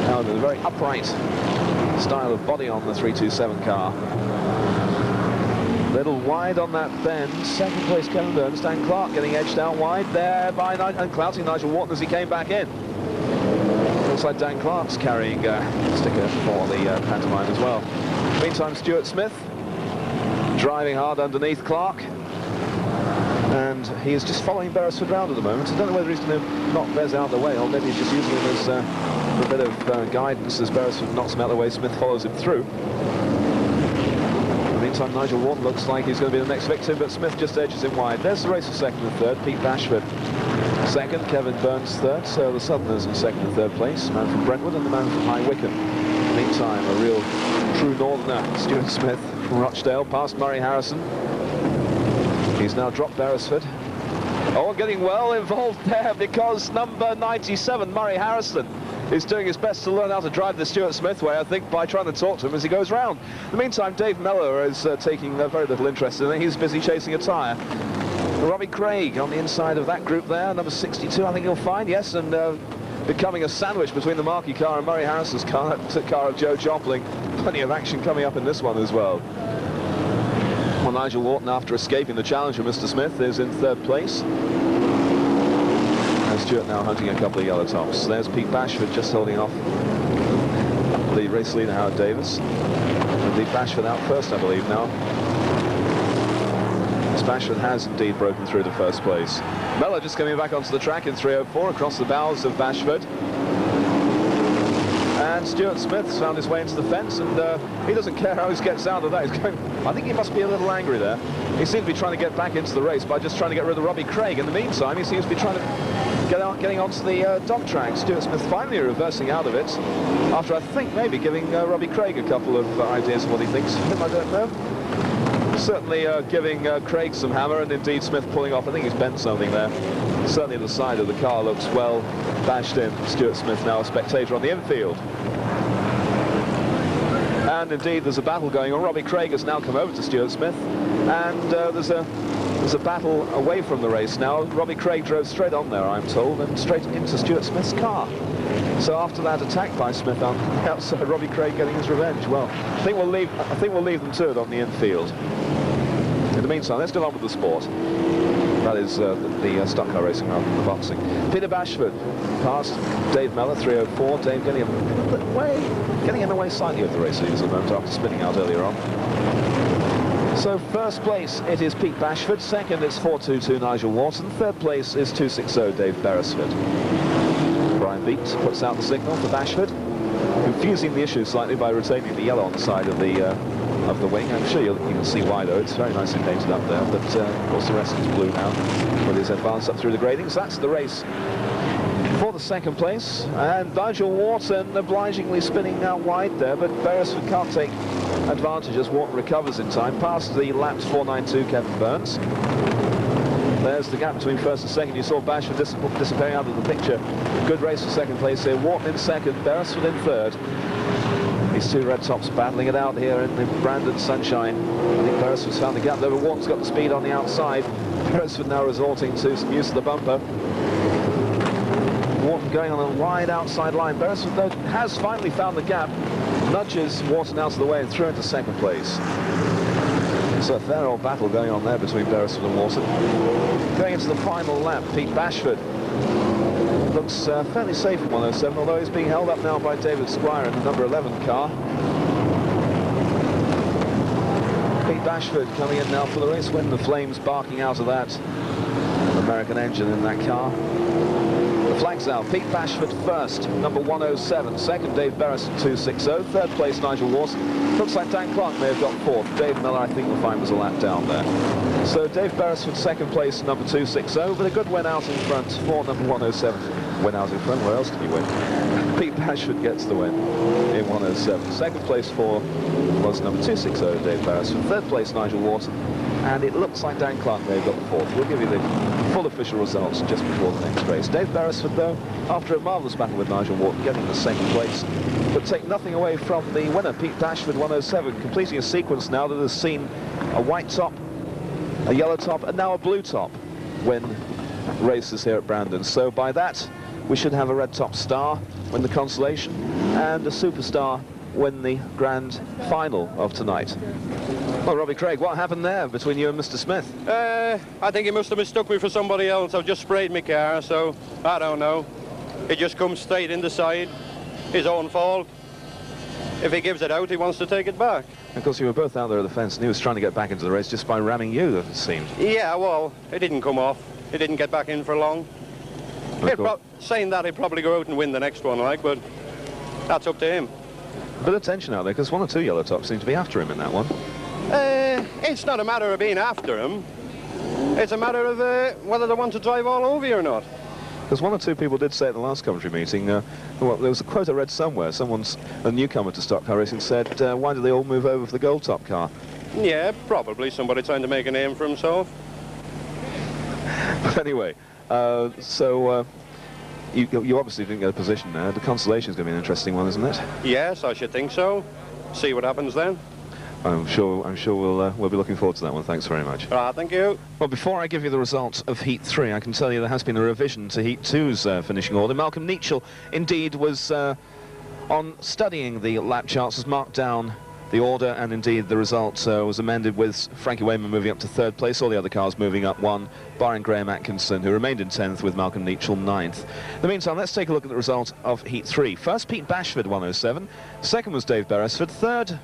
Howard with a very upright style of body on the 327 car. Little wide on that bend. 2nd place Kevin Burns. Dan Clark getting edged out wide there by and clouting Nigel Wharton as he came back in. Looks like Dan Clark's carrying a sticker for the pantomime as well. Meantime, Stuart Smith driving hard underneath Clark, and he is just following Beresford round at the moment. I don't know whether he's going to knock Bez out of the way, or maybe he's just using him as a bit of guidance as Beresford knocks him out of the way. Smith follows him through. In the meantime, Nigel Wharton looks like he's going to be the next victim, but Smith just edges him wide. There's the race for 2nd and 3rd. Pete Bashford 2nd, Kevin Burns 3rd, so the Southerners in 2nd and 3rd place, the man from Brentwood and the man from High Wycombe. In the meantime, a real true northerner, Stuart Smith from Rochdale, past Murray Harrison. He's now dropped Beresford. Oh, getting well involved there because number 97, Murray Harrison, is doing his best to learn how to drive the Stuart Smith way, I think, by trying to talk to him as he goes round. In the meantime, Dave Mellor is taking very little interest in it. He's busy chasing a tyre. Robbie Craig on the inside of that group there, number 62, I think you'll find, yes, and becoming a sandwich between the marquee car and Murray Harrison's car of Joe Jopling. Plenty of action coming up in this one as well. Well, Nigel Wharton, after escaping the challenge of Mr. Smith, is in 3rd place. And Stuart now hunting a couple of yellow tops. There's Pete Bashford just holding off the race leader, Howard Davis. And Pete Bashford out 1st, I believe, now. It's Bashford has indeed broken through to first place. Mellor just coming back onto the track in 3:04 across the bows of Bashford. And Stuart Smith's found his way into the fence, and he doesn't care how he gets out of that. He's going, I think he must be a little angry there. He seems to be trying to get back into the race by just trying to get rid of Robbie Craig. In the meantime, he seems to be trying to getting onto the dog track. Stuart Smith finally reversing out of it, after I think maybe giving Robbie Craig a couple of ideas of what he thinks of him. I don't know. Certainly giving Craig some hammer, and indeed Smith pulling off. I think he's bent something there. Certainly the side of the car looks well bashed in. Stuart Smith now a spectator on the infield. And indeed there's a battle going on. Robbie Craig has now come over to Stuart Smith, and there's a battle away from the race now. Robbie Craig drove straight on there, I'm told, and straight into Stuart Smith's car. So after that attack by Smith on the outside, Robbie Craig getting his revenge. Well, I think we'll leave them to it on the infield. In the meantime, let's get on with the sport. That is the stock car racing rather than the boxing. Peter Bashford past Dave Mellor, 3:04. Dave getting in the way slightly of the race leaders at the moment after spinning out earlier on. So first place it is Pete Bashford. Second it's 422 Nigel Wharton. Third place is 260 Dave Beresford. Brian Beat puts out the signal for Bashford, confusing the issue slightly by retaining the yellow on the side of the wing. I'm sure you can see why though, it's very nicely painted up there, but of course the rest is blue now with his advance up through the gradings. That's the race for the second place, and Nigel Wharton obligingly spinning out wide there, but Beresford can't take advantage as Wharton recovers in time, past the lapped 492 Kevin Burns. There's the gap between first and second. You saw Bashford disappearing out of the picture. Good race for second place here. Wharton in second, Beresford in third. These two red tops battling it out here in the Brandon sunshine. I think Beresford's found the gap there, but Wharton's got the speed on the outside. Beresford now resorting to some use of the bumper. Wharton going on a wide outside line. Beresford, though, has finally found the gap, nudges Wharton out of the way and through into second place. So a fair old battle going on there between Beresford and Wharton. Going into the final lap, Pete Bashford looks fairly safe at 107, although he's being held up now by David Squire in the number 11 car. Pete Bashford coming in now for the race win. The flames barking out of that American engine in that car. The flag's out. Pete Bashford first, number 107. Second, Dave Beresford, 260. Third place, Nigel Wharton. Looks like Dan Clark may have got fourth. Dave Mellor, I think, will find was a lap down there. So Dave Beresford, second place, number 260. But a good win out in front for number 107. Win out in front, where else did he win? Pete Bashford gets the win in 107. Second place was number 260, Dave Beresford. Third place, Nigel Wharton. And it looks like Dan Clark may have got the fourth. We'll give you the full official results just before the next race. Dave Beresford, though, after a marvellous battle with Nigel Wharton, getting the second place, but take nothing away from the winner, Pete Bashford, 107, completing a sequence now that has seen a white top, a yellow top, and now a blue top win races here at Brandon. So by that, we should have a red top star win the consolation, and a superstar win the grand final of tonight. Well, Robbie Craig, what happened there between you and Mr. Smith? I think he must have mistook me for somebody else. I've just sprayed my car, so I don't know. It just comes straight in the side. His own fault. If he gives it out, he wants to take it back. Of course, you were both out there at the fence, and he was trying to get back into the race just by ramming you, it seemed. Yeah, well, it didn't come off. It didn't get back in for long. Saying that, he'd probably go out and win the next one, like, but that's up to him. A bit of tension out there, because one or two yellow tops seem to be after him in that one. It's not a matter of being after him. It's a matter of whether they want to drive all over you or not. Because one or two people did say at the last Coventry meeting, well, there was a quote I read somewhere, a newcomer to stock car racing said, why do they all move over for the gold top car? Yeah, probably somebody trying to make a name for himself. But anyway, you obviously didn't get a position there. The consolation is going to be an interesting one, isn't it? Yes, I should think so. See what happens then. I'm sure we'll be looking forward to that one. Thanks very much. Thank you. Well, before I give you the results of Heat 3, I can tell you there has been a revision to Heat 2's finishing order. Malcolm Nietzschel, indeed, was on studying the lap charts, has marked down the order, and indeed the result was amended with Frankie Wayman moving up to third place, all the other cars moving up one, barring Graham Atkinson, who remained in 10th, with Malcolm Nietzschel 9th. In the meantime, let's take a look at the result of Heat 3. First, Pete Bashford, 107. Second was Dave Beresford. Third,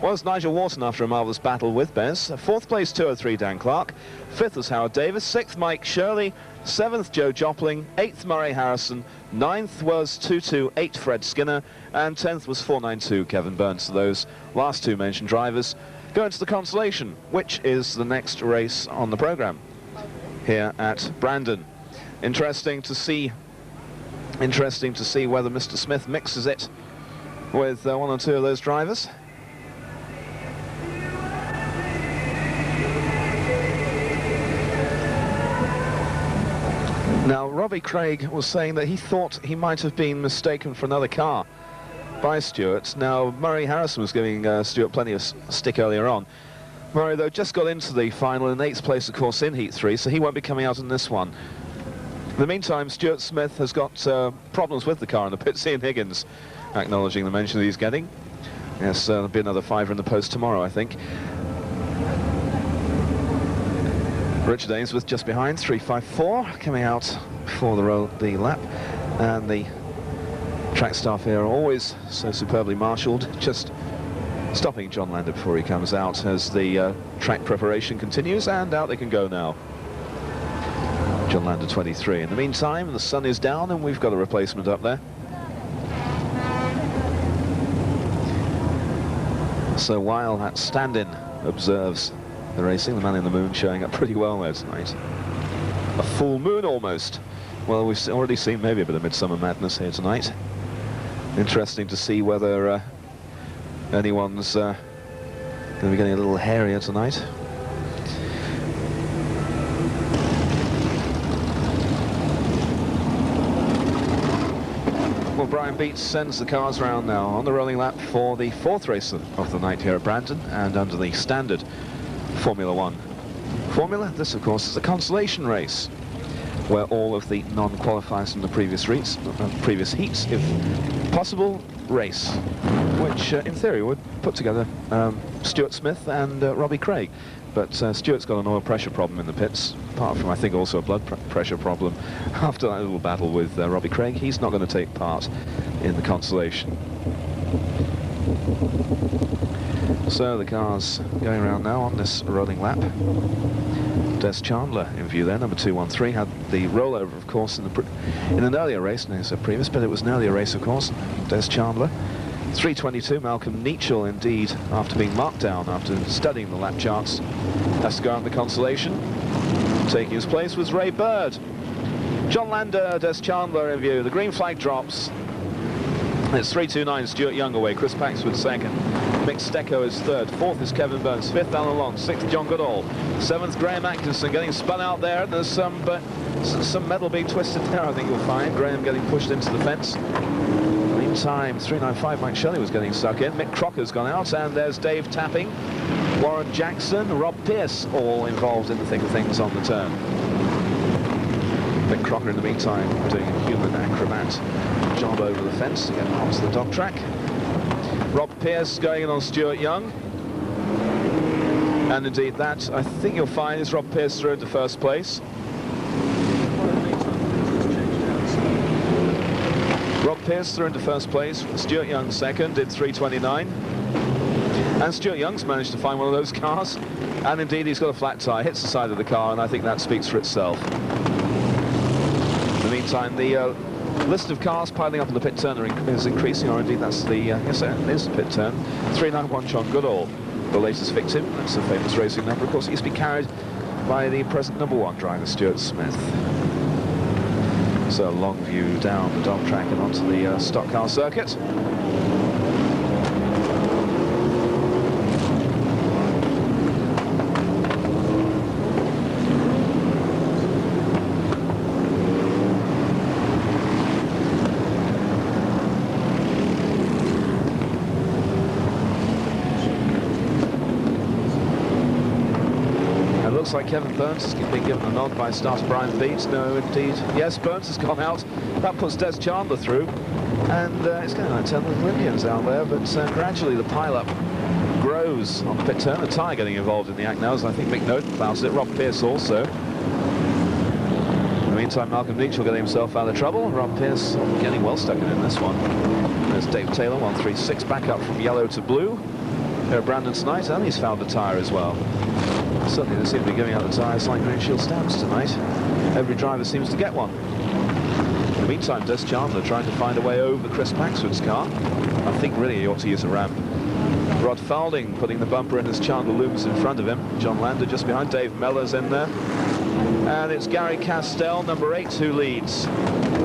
was Nigel Wharton after a marvellous battle with Bez. Fourth place, 203, Dan Clark. Fifth was Howard Davis. Sixth, Mike Shirley. Seventh, Joe Jopling. Eighth, Murray Harrison. Ninth was 228, Fred Skinner. And 10th was 492, Kevin Burns. So those last two mentioned drivers go into the consolation, which is the next race on the programme here at Brandon. Interesting to see whether Mr. Smith mixes it with one or two of those drivers. Now, Robbie Craig was saying that he thought he might have been mistaken for another car by Stewart. Now, Murray Harrison was giving Stewart plenty of stick earlier on. Murray, though, just got into the final in 8th place, of course, in Heat 3, so he won't be coming out in this one. In the meantime, Stuart Smith has got problems with the car in the pits. Ian Higgins acknowledging the mention that he's getting. Yes, there'll be another fiver in the post tomorrow, I think. Richard Ainsworth just behind, 354, coming out before the lap. And the track staff here are always so superbly marshalled, just stopping John Lander before he comes out as the track preparation continues, and out they can go now. John Lander 23. In the meantime, the sun is down and we've got a replacement up there. So while that stand-in observes the racing, the man in the moon showing up pretty well there tonight. A full moon almost. Well, we've already seen maybe a bit of midsummer madness here tonight. Interesting to see whether anyone's going to be getting a little hairier tonight. Well, Brian Beats sends the cars round now on the rolling lap for the 4th race of the night here at Brandon, and under the standard Formula 1 formula. This, of course, is the consolation race, where all of the non-qualifiers from the previous heats, if possible, race, which in theory would put together Stuart Smith and Robbie Craig. But Stuart's got an oil pressure problem in the pits, apart from, I think, also a blood pressure problem. After that little battle with Robbie Craig, he's not going to take part in the consolation. So the cars going around now on this rolling lap. Des Chandler in view there, number 213, had the rollover, of course, in an earlier race, no, so previous, but it was an earlier race, of course. Des Chandler. 322, Malcolm Nietzschel, indeed, after being marked down, after studying the lap charts, has to go on the consolation. Taking his place was Ray Bird. John Lander, Des Chandler in view. The green flag drops. It's 329, Stuart Young away. Chris Paxwood second. Mick Stecco is third. Fourth is Kevin Burns. Fifth, Alan Long. Sixth, John Goodall. Seventh, Graham Atkinson getting spun out there. There's some metal being twisted there, I think you'll find. Graham getting pushed into the fence. Meantime, 395, Mike Shelley was getting stuck in. Mick Crocker's gone out, and there's Dave Tapping, Warren Jackson, Rob Pearce, all involved in the thick of things on the turn. Mick Crocker, in the meantime, doing a human acrobat job over the fence to get onto the dog track. Rob Pearce going in on Stuart Young. And indeed that, I think you'll find, is Rob Pearce through into first place. Rob Pearce through into first place. Stuart Young second, did 329. And Stuart Young's managed to find one of those cars. And indeed he's got a flat tyre, hits the side of the car, and I think that speaks for itself. In the meantime, the list of cars piling up on the pit turn is increasing, or indeed that's the, yes it is the pit turn. 391 John Goodall, the latest victim. That's a famous racing number. Of course, it used to be carried by the present number 1 driver, Stuart Smith. So a long view down the dog track and onto the stock car circuit. Looks like Kevin Burns has been given a nod by starter Brian Beats. No, indeed. Yes, Burns has gone out. That puts Des Chandler through. And it's going to 10 little Indians out there, but gradually the pile-up grows on the pit turn. The tyre getting involved in the act now, as I think Mick Noten clouds it. Rob Pearce also. In the meantime, Malcolm Nietzschel getting himself out of trouble. Rob Pearce getting well stuck in this one. There's Dave Taylor, 136, back up from yellow to blue. here at Brandon tonight, and he's found a tyre as well. Certainly they seem to be giving out the tyres like green shield stamps tonight. Every driver seems to get one. In the meantime, Des Chandler trying to find a way over Chris Maxwood's car. I think really he ought to use a ramp. Rod Fowling putting the bumper in as Chandler looms in front of him. John Lander just behind. Dave Mellor's in there. And it's Gary Castell, number 8, who leads.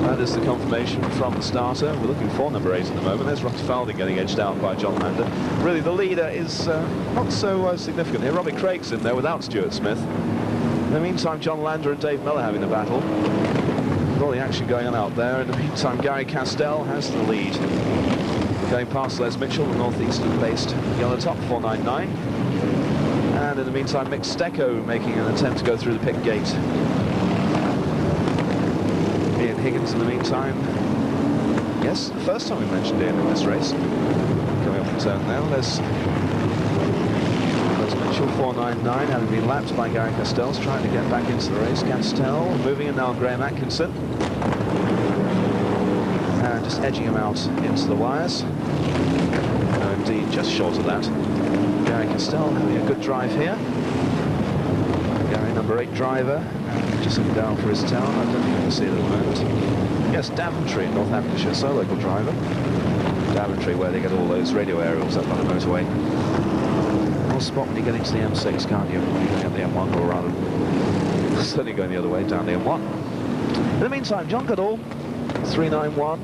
That is the confirmation from the starter. We're looking for number 8 at the moment. There's Rod Fowling getting edged out by John Lander. Really, the leader is not so significant here. Robbie Craig's in there without Stuart Smith. In the meantime, John Lander and Dave Mellor having the battle. All the action going on out there. In the meantime, Gary Castell has the lead. Going past Les Mitchell, the northeastern-based yellow top, 499. And in the meantime, Mick Stecco making an attempt to go through the pit gate. Ian Higgins in the meantime. Yes, the first time we mentioned Ian in this race. Coming up the turn now. Les Mitchell, 499, having been lapped by Gary Castell, trying to get back into the race. Castell moving in now on Graham Atkinson. And just edging him out into the wires. No, indeed, just short of that. Gary Castell having a good drive here. Gary, number 8 driver, just looking down for his town. I don't think you can see it at the moment. Yes, Daventry in Northamptonshire, so local driver. Daventry, where they get all those radio aerials up on the motorway. You'll spot when you get into the M6, can't you? When you're going up the M1, or rather, certainly going the other way, down the M1. In the meantime, John Goodall, 391,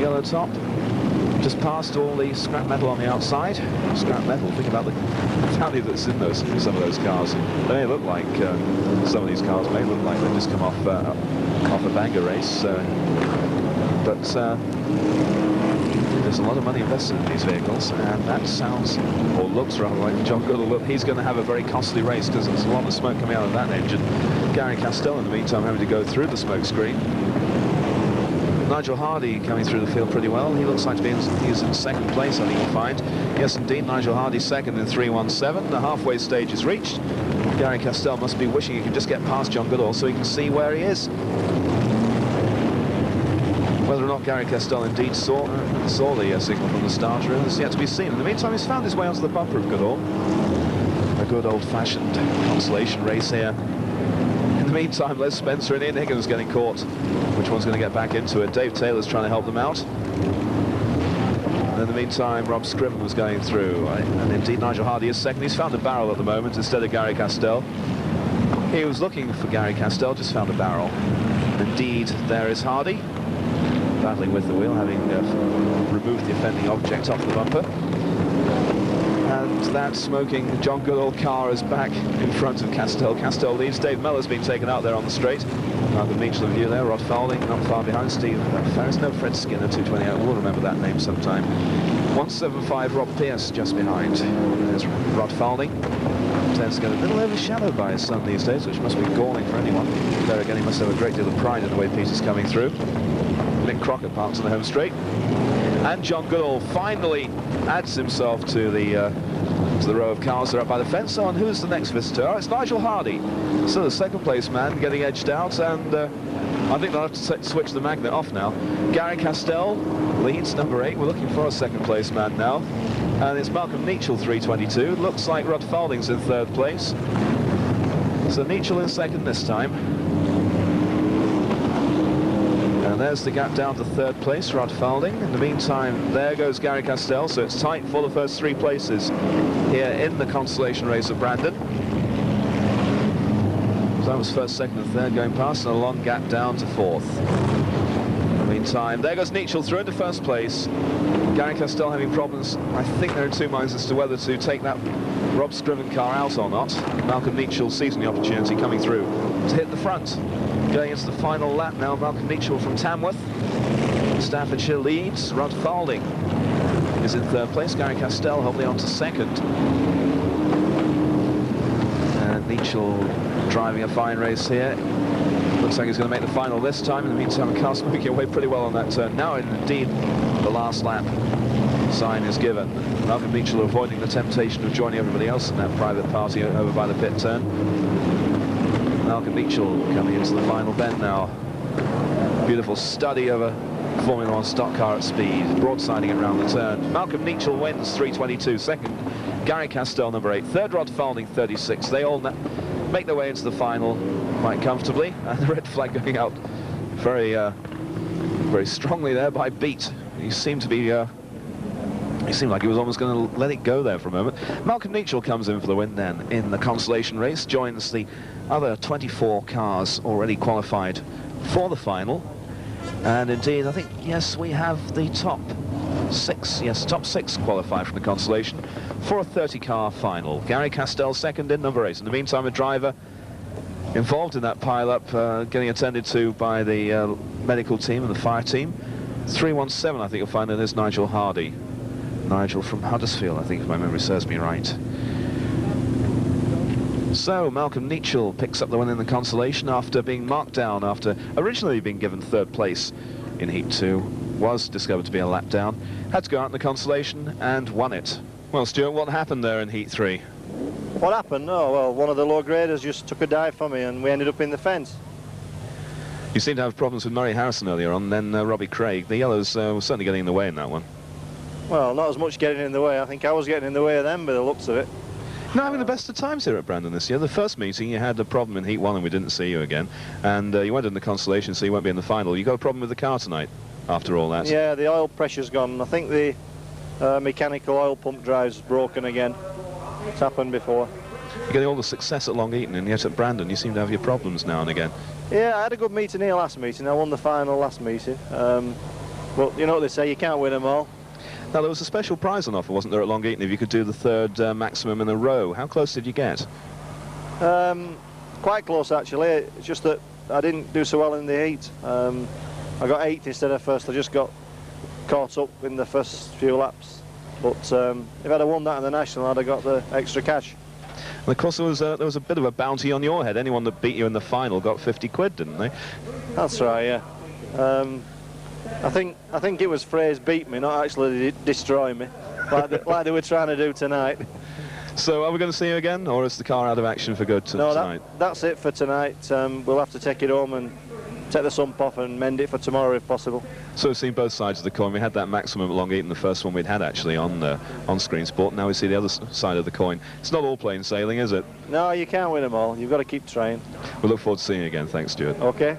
yellow top. Just past all the scrap metal on the outside. Scrap metal, think about the value that's in some of those cars. They may look like, some of these cars may look like they've just come off a banger race. But there's a lot of money invested in these vehicles, and that sounds, or looks rather, like John Goodall. Look, he's going to have a very costly race because there's a lot of smoke coming out of that engine. Gary Castell, in the meantime, having to go through the smoke screen. Nigel Hardy coming through the field pretty well. He looks like he's in second place, I think you'll find. Yes, indeed, Nigel Hardy second in 317. The halfway stage is reached. Gary Castell must be wishing he could just get past John Goodall so he can see where he is. Whether or not Gary Castell indeed saw the signal from the starter is yet to be seen. In the meantime, he's found his way onto the bumper of Goodall. A good old-fashioned consolation race here. In the meantime, Les Spencer and Ian Higgins getting caught. Which one's going to get back into it? Dave Taylor's trying to help them out. And in the meantime, Rob Scriven was going through. And indeed, Nigel Hardy is second. He's found a barrel at the moment instead of Gary Castell. He was looking for Gary Castell, just found a barrel. Indeed, there is Hardy, battling with the wheel, having removed the offending object off the bumper. And that smoking John Goodall car is back in front of Castell. Castell leads. Dave Mellor's been taken out there on the straight. The Mitchell of view there. Rod Fowling not far behind. Steve Ferris. No, Fred Skinner, 228. We'll remember that name sometime. 175 Rob Pierce just behind. There's Rod Fowling. Tends to get a little overshadowed by his son these days, which must be galling for anyone. There again, he must have a great deal of pride in the way Peter's coming through. Mick Crocker parks on the home straight. And John Goodall finally adds himself to the row of cars that are up by the fence. So, and who's the next visitor? Oh, it's Nigel Hardy. So the second place man getting edged out, and I think they'll have to switch the magnet off now. Gary Castell leads, number 8. We're looking for a second place man now. And it's Malcolm Nichol, 322. Looks like Rod Fowling's in third place. So Nichol in second this time. And there's the gap down to third place, Rod Fowling. In the meantime, there goes Gary Castell, so it's tight for the first 3 places here in the consolation race of Brandon. So that was first, second and third going past, and a long gap down to fourth. In the meantime, there goes Nichol through into first place. Gary Castell having problems. I think they're in two minds as to whether to take that Rob Scriven car out or not. Malcolm Nichol seizing the opportunity, coming through to hit the front. Going into the final lap now, Malcolm Nichol from Tamworth. Staffordshire leads. Rod Fowling is in third place. Gary Castell holding on to second. And Nichol driving a fine race here. Looks like he's going to make the final this time. In the meantime, the car's making away pretty well on that turn. Now, indeed, the last lap sign is given. Malcolm Nichol avoiding the temptation of joining everybody else in that private party over by the pit turn. Malcolm Nichol coming into the final bend now. Beautiful study of a Formula 1 stock car at speed, broadsiding it round the turn. Malcolm Nichol wins, 322. Second, Gary Castell, number 8, third Rod Falding, 36. They all make their way into the final quite comfortably, and the red flag going out very, very strongly there by Beat. He seemed to be, he seemed like he was almost going to let it go there for a moment. Malcolm Neachell comes in for the win then in the consolation race, joins the other 24 cars already qualified for the final. And indeed, I think, yes, we have the top 6, yes, top 6 qualify from the consolation for a 30-car final. Gary Castell second in number 8. In the meantime, a driver involved in that pile-up, getting attended to by the medical team and the fire team. 317, I think you'll find, in this Nigel Hardy. Nigel from Huddersfield, I think, if my memory serves me right. So, Malcolm Neachell picks up the win in the consolation after being marked down, after originally being given third place in Heat 2, was discovered to be a lap down, had to go out in the consolation and won it. Well, Stuart, what happened there in Heat 3? What happened? Oh, well, one of the low graders just took a dive for me and we ended up in the fence. You seemed to have problems with Murray Harrison earlier on, then Robbie Craig. The yellows were certainly getting in the way in that one. Well, not as much getting in the way. I think I was getting in the way of them by the looks of it. No, having the best of times here at Brandon this year. The first meeting you had a problem in Heat 1 and we didn't see you again, and you went in the consolation, so you won't be in the final. You got a problem with the car tonight after all that? Yeah, the oil pressure's gone. I think the mechanical oil pump drive's broken again. It's happened before. You're getting all the success at Long Eaton, and yet at Brandon you seem to have your problems now and again. Yeah, I had a good meeting here last meeting. I won the final last meeting. But you know what they say, you can't win them all. Now, there was a special prize on offer, wasn't there, at Long Eaton, if you could do the third maximum in a row. How close did you get? Quite close, actually. It's just that I didn't do so well in the heat. I got 8th instead of first. I just got caught up in the first few laps. But if I'd have won that in the National, I'd have got the extra cash. And of course, there was a bit of a bounty on your head. Anyone that beat you in the final got 50 quid, didn't they? That's right, yeah. I think it was phrase beat me, not actually destroy me, like they were trying to do tonight. So are we going to see you again, or is the car out of action for good tonight? No, that's it for tonight. We'll have to take it home and take the sump off and mend it for tomorrow if possible. So we've seen both sides of the coin. We had that maximum at Long Eaton, the first one we'd had actually on Screen Sport. Now we see the other side of the coin. It's not all plain sailing, is it? No, you can't win them all. You've got to keep trying. We look forward to seeing you again. Thanks, Stuart. Okay.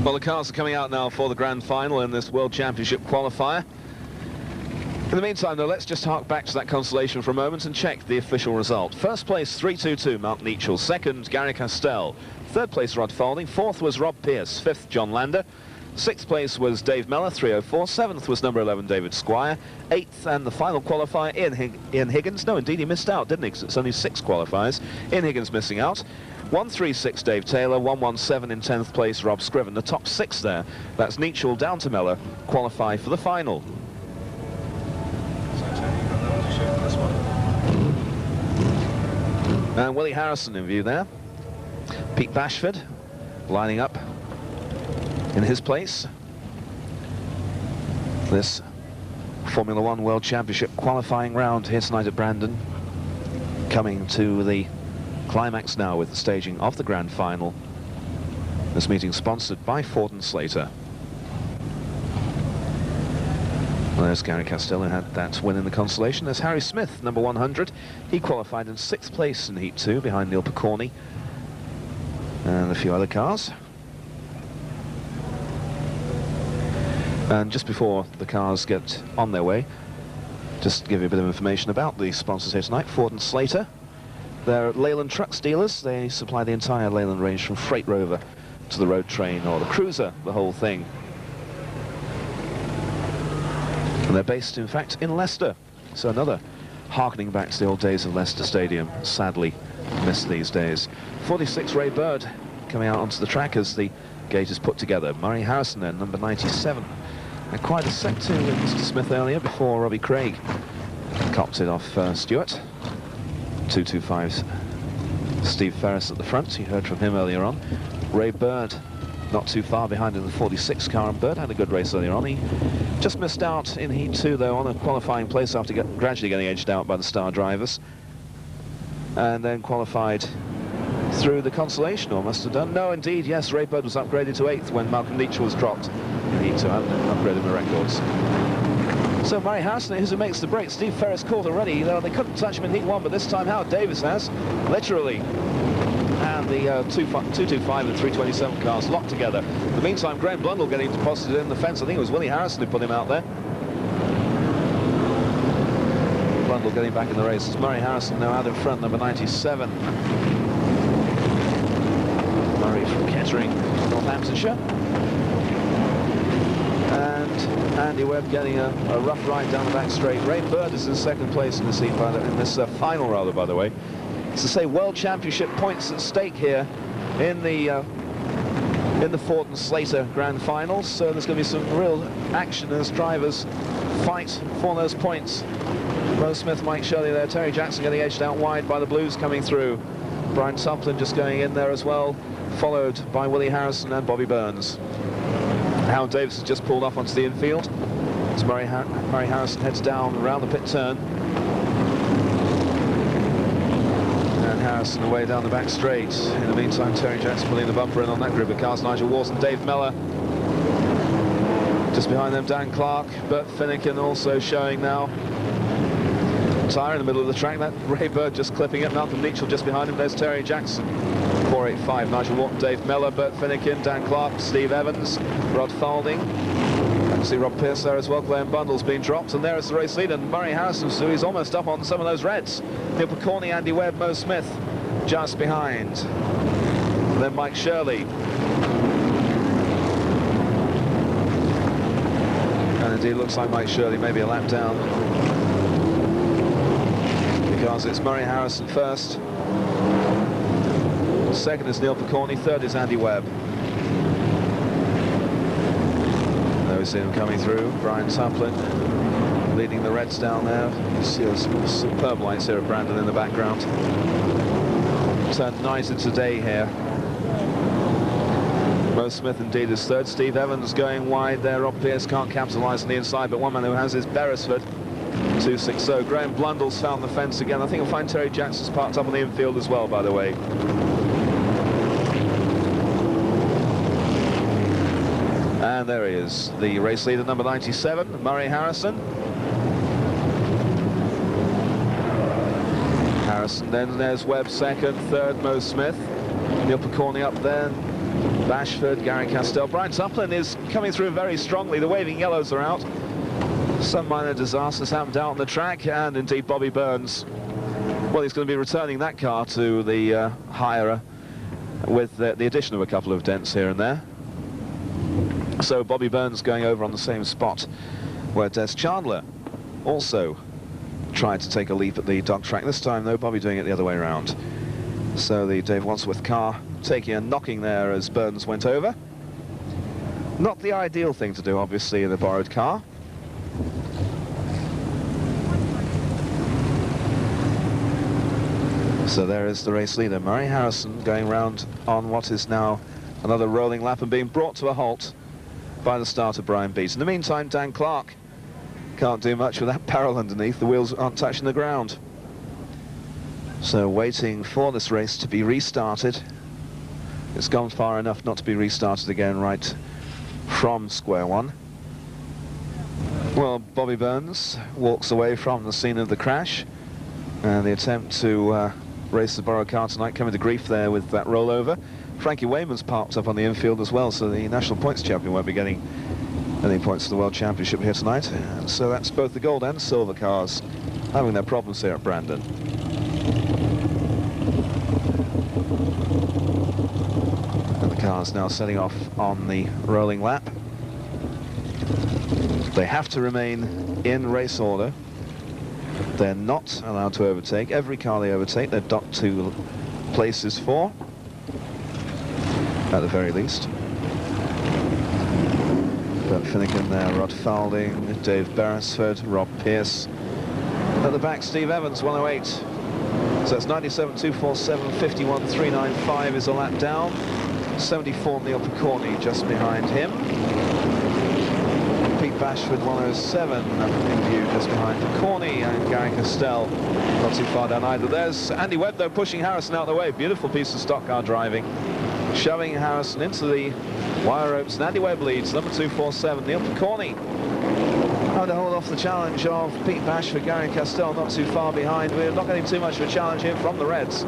Well, the cars are coming out now for the grand final in this World Championship qualifier. In the meantime, though, let's just hark back to that consolation for a moment and check the official result. First place, 322, Mark Neachell. Second, Gary Castell. Third place, Rod Falding. Fourth was Rob Pearce. Fifth, John Lander. Sixth place was Dave Mellor, 304. Seventh was number 11, David Squire. Eighth, and the final qualifier, Ian Higgins. No, indeed, he missed out, didn't he? 'Cause it's only 6 qualifiers. Ian Higgins missing out. 136, Dave Taylor. 117 in 10th place, Rob Scriven. The top 6 there. That's Neachell down to Mellor, qualify for the final. And Willie Harrison in view there. Pete Bashford lining up in his place. This Formula One World Championship qualifying round here tonight at Brandon, coming to the climax now with the staging of the grand final. This meeting sponsored by Ford and Slater. Well, there's Gary Castell, who had that win in the consolation. There's Harry Smith, number 100. He qualified in 6th place in Heat 2 behind Neil Picorni and a few other cars. And just before the cars get on their way, just to give you a bit of information about the sponsors here tonight. Ford and Slater, they're Leyland Trucks dealers. They supply the entire Leyland range from Freight Rover to the Road Train or the Cruiser, the whole thing. And they're based, in fact, in Leicester. So another harkening back to the old days of Leicester Stadium, sadly missed these days. 46, Ray Bird coming out onto the track as the gate is put together. Murray Harrison then, number 97. And quite a set to Mr. Smith earlier before Robbie Craig copped it off Stewart. 225's Steve Ferris at the front. You heard from him earlier on. Ray Bird not too far behind in the 46 car, and Bird had a good race earlier on. He just missed out in Heat 2 though on a qualifying place after gradually getting edged out by the star drivers, and then qualified through the consolation, or must have done. No, indeed, yes, Ray Bird was upgraded to 8th when Malcolm Neachell was dropped in Heat 2. I haven't upgraded my records. So Murray Harrison is who makes the break. Steve Ferris caught already. They couldn't touch him in heat 1, but this time Howard Davis has, literally. And the 225 and 327 cars locked together. In the meantime, Graham Blundell getting deposited in the fence. I think it was Willie Harrison who put him out there. Blundell getting back in the race. It's Murray Harrison now out in front, number 97. Murray from Kettering, Northamptonshire. And Andy Webb getting a rough ride down the back straight. Ray Bird is in second place in this heat, in this final, rather, by the way. It's to say World Championship points at stake here in the Ford and Slater Grand Finals. So there's going to be some real action as drivers fight for those points. Mo Smith, Mike Shirley there. Terry Jackson getting edged out wide by the Blues coming through. Brian Tuplin just going in there as well, followed by Willie Harrison and Bobby Burns. Howard Davis has just pulled off onto the infield as Murray Harrison heads down around the pit turn. And Harrison away down the back straight. In the meantime, Terry Jackson pulling the bumper in on that group of cars. Nigel Walton, Dave Mellor. Just behind them, Dan Clark, Bert Finnegan also showing now. Tyre in the middle of the track, that Ray Bird just clipping it. Malcolm Neitchell just behind him. There's Terry Jackson. 485, Nigel Walton, Dave Mellor, Bert Finnegan, Dan Clark, Steve Evans, Rod Falding. I can see Rob Pearce there as well. Graham Bundle's been dropped, and there is the race leader, Murray Harrison, so he's almost up on some of those reds. Neil Picorni, Andy Webb, Mo Smith just behind. And then Mike Shirley. And indeed it looks like Mike Shirley may be a lap down, because it's Murray Harrison first. Second is Neil Picorni, third is Andy Webb. There we see him coming through. Brian Tuplin leading the Reds down there. You see some superb lights here of Brandon in the background. Turned night into day here. Mo Smith indeed is third. Steve Evans going wide there. Rob Pearce can't capitalise on the inside, but one man who has is Beresford. 260. Graham Blundell's found the fence again. I think you'll find Terry Jackson's parked up on the infield as well, by the way. And there he is, the race leader, number 97, Murray Harrison. Harrison, then there's Webb second, third Mo Smith. Neil Picorni up there, Bashford, Gary Castell. Brian Tuplin is coming through very strongly. The waving yellows are out. Some minor disasters happened out on the track, and indeed Bobby Burns. Well, he's going to be returning that car to the hirer with the addition of a couple of dents here and there. So Bobby Burns going over on the same spot where Des Chandler also tried to take a leap at the dog track. This time, though, Bobby doing it the other way around. So the Dave Wadsworth car taking a knocking there as Burns went over. Not the ideal thing to do, obviously, in a borrowed car. So there is the race leader, Murray Harrison, going round on what is now another rolling lap and being brought to a halt by the starter Brian Beat. In the meantime, Dan Clark can't do much with that barrel underneath. The wheels aren't touching the ground. So waiting for this race to be restarted. It's gone far enough not to be restarted again right from square one. Well, Bobby Burns walks away from the scene of the crash, and the attempt to race the borrowed car tonight coming to grief there with that rollover. Frankie Wayman's parked up on the infield as well, so the national points champion won't be getting any points for the World Championship here tonight. And so that's both the gold and silver cars having their problems here at Brandon. And the cars now setting off on the rolling lap. They have to remain in race order. They're not allowed to overtake. Every car they overtake, they're docked 2 places for, at the very least. Bert Finnegan there, Rod Falding, Dave Beresford, Rob Pearce. At the back, Steve Evans, 108. So that's 97, 247, 51, 395 is a lap down. 74, Neil Picorni just behind him. Pete Bashford, 107 in view just behind Picorni, and Gary Castell not too far down either. There's Andy Webb, though, pushing Harrison out of the way. Beautiful piece of stock car driving, shoving Harrison into the wire ropes, and Andy Webb leads, number 247, Neil Picorni. Trying to hold off the challenge of Pete Bashford, Gary Castell not too far behind. We're not getting too much of a challenge here from the Reds.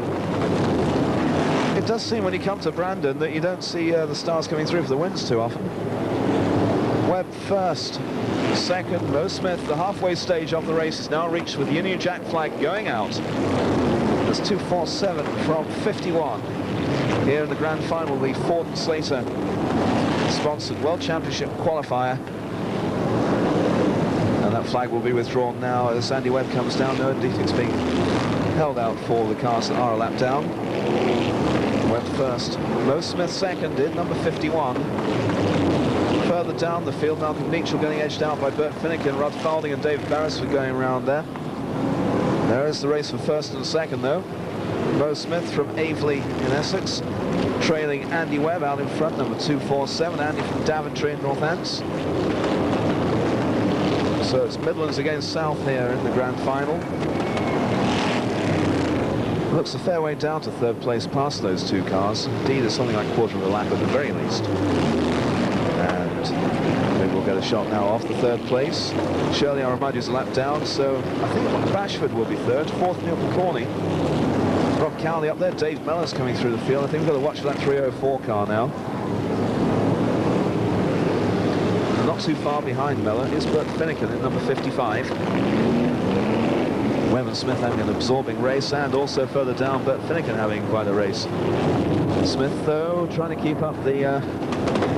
It does seem when you come to Brandon that you don't see the stars coming through for the wins too often. Webb first, second, Mo Smith. The halfway stage of the race is now reached with the Union Jack flag going out. That's 2:47 from 51. Here in the grand final, the Ford and Slater sponsored World Championship qualifier. And that flag will be withdrawn now as Andy Webb comes down. No defects being held out for the cars that are a lap down. Webb first, Mo Smith second in number 51. Further down the field, Malcolm Mitchell getting edged out by Bert Finnegan, Rod Falding and David Beresford going around there. There is the race for first and second though. Mo Smith from Aveley in Essex, trailing Andy Webb out in front, number 247, Andy from Daventry in Northants. So it's Midlands against South here in the grand final. Looks a fair way down to third place past those two cars. Indeed, it's something like a quarter of a lap at the very least. And maybe we'll get a shot now off the third place. Shirley, I remind you, is a lap down, so I think Bashford will be third. Fourth, Neil McCorney. Rob Cowley up there. Dave Mellors coming through the field. I think we've got to watch for that 304 car now. Not too far behind Mellor is Bert Finnegan in number 55. Webb and Smith having an absorbing race, and also further down Bert Finnegan having quite a race. Smith, though, trying to keep up the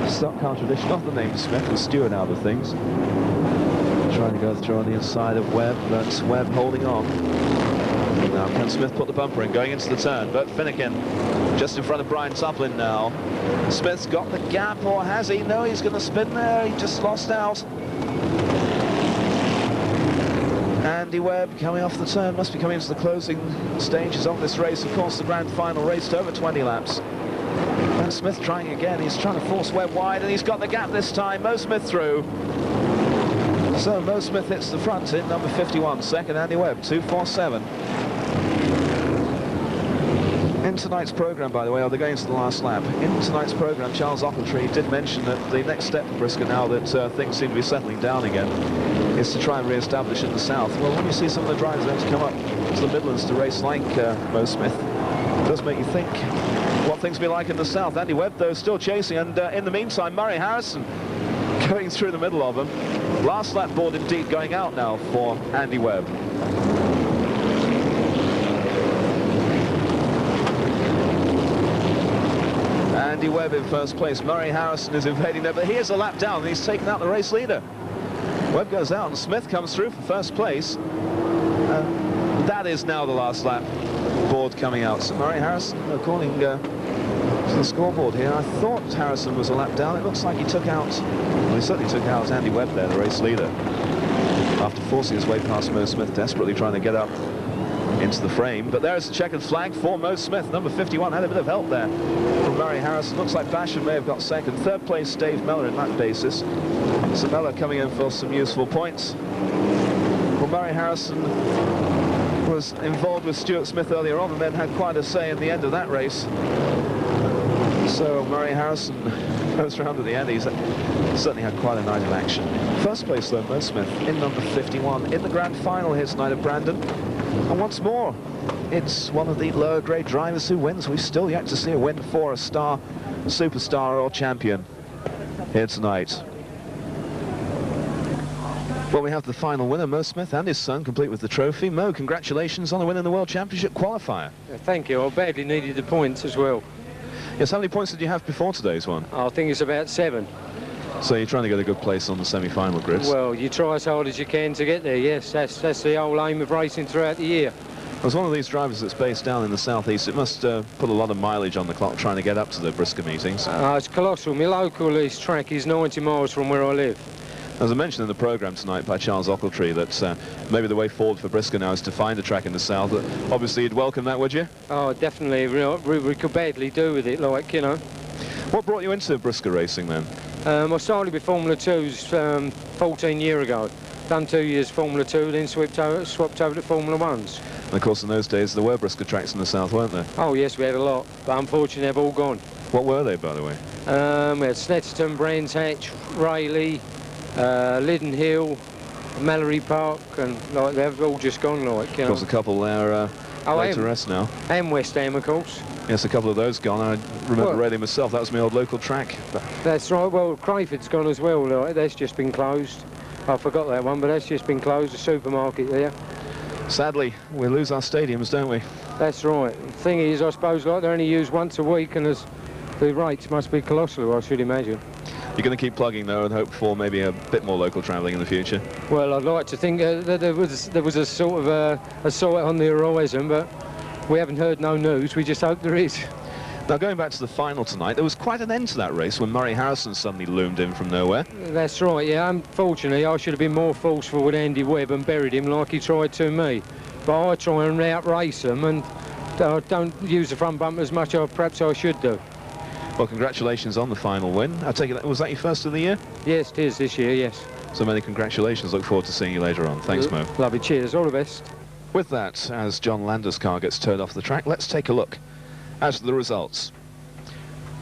stock car tradition of the name Smith and Stewart out of things. Trying to go through on the inside of Webb, but Webb holding on. Now can Smith put the bumper in going into the turn? Bert Finnegan just in front of Brian Tuplin now. Smith's got the gap, or has he? No, he's going to spin there. He just lost out. Andy Webb coming off the turn, must be coming into the closing stages of this race. Of course, the grand final raced over 20 laps. And Smith trying again. He's trying to force Webb wide, and he's got the gap this time. Mo Smith through. So Mo Smith hits the front in number 51. Second, Andy Webb, 2:47. In tonight's programme, by the way, they're going to the last lap. In tonight's programme, Charles Ochiltree did mention that the next step for Briscoe, now that things seem to be settling down again, is to try and re-establish in the south. Well, when you see some of the drivers going to come up to the Midlands to race like Mo Smith, it does make you think what things will be like in the south. Andy Webb, though, still chasing, and in the meantime, Murray Harrison going through the middle of them. Last lap board indeed going out now for Andy Webb. Andy Webb in first place. Murray Harrison is invading there, but here's a lap down, and he's taken out the race leader. Webb goes out, and Smith comes through for first place. That is now the last lap board coming out. So Murray Harrison, according to the scoreboard here, I thought Harrison was a lap down. It looks like he took out, well, he certainly took out Andy Webb there, the race leader, after forcing his way past Mo Smith, desperately trying to get up into the frame. But there's the checkered flag for Mo Smith. Number 51 had a bit of help there from Murray Harrison. Looks like Bashford may have got second. Third place, Dave Mellor in that basis. So Mellor coming in for some useful points. Well, Murray Harrison was involved with Stuart Smith earlier on and then had quite a say in the end of that race. So Murray Harrison goes round to the end. He's certainly had quite a night of action. First place, though, Mo Smith in number 51 in the grand final here tonight at Brandon. And once more, it's one of the lower grade drivers who wins. We've still yet to see a win for a star, superstar or champion here tonight. Well, we have the final winner, Mo Smith, and his son, complete with the trophy. Mo, congratulations on the win in the World Championship qualifier. Thank you. I badly needed the points as well. Yes, how many points did you have before today's one? I think it's about 7. So you're trying to get a good place on the semi-final grids? Well, you try as hard as you can to get there, yes. That's the whole aim of racing throughout the year. As one of these drivers that's based down in the southeast, it must put a lot of mileage on the clock trying to get up to the Briscoe meetings. It's colossal. My local track is 90 miles from where I live. As I mentioned in the programme tonight by Charles Ochiltree, that maybe the way forward for Briscoe now is to find a track in the south. Obviously, you'd welcome that, would you? Oh, definitely. We could badly do with it, like, you know. What brought you into Briscoe racing then? I started with Formula 2s 14 years ago. Done 2 years Formula 2, then swapped over to Formula 1s. And of course, in those days, there were Briscoe tracks in the south, weren't there? Oh, yes, we had a lot, but unfortunately, they've all gone. What were they, by the way? We had Snetterton, Brands Hatch, Rayleigh, Lyddon Hill, Mallory Park, and like they've all just gone, like, you Of course, know. a couple there laid to rest now. And West Ham, of course. Yes, a couple of those gone. I remember raiding myself. That was my old local track. That's right. Well, Crayford's gone as well. Like, that's just been closed. I forgot that one, but that's just been closed. A supermarket there. Sadly, we lose our stadiums, don't we? That's right. The thing is, I suppose, like, they're only used once a week, and the rates must be colossal, I should imagine. You're going to keep plugging, though, and hope for maybe a bit more local travelling in the future. Well, I'd like to think that there was a sort of a sort on the horizon, but we haven't heard no news. We just hope there is. Now, going back to the final tonight, there was quite an end to that race when Murray Harrison suddenly loomed in from nowhere. That's right, yeah. Unfortunately, I should have been more forceful with Andy Webb and buried him like he tried to me. But I try and outrace them, and I don't use the front bumper as much as perhaps I should do. Well, congratulations on the final win. I take it, was that your first of the year? Yes, it is this year, yes. So many congratulations. Look forward to seeing you later on. Thanks, Mo. Lovely, cheers, all the best. With that, as John Lander's car gets towed off the track, let's take a look at the results.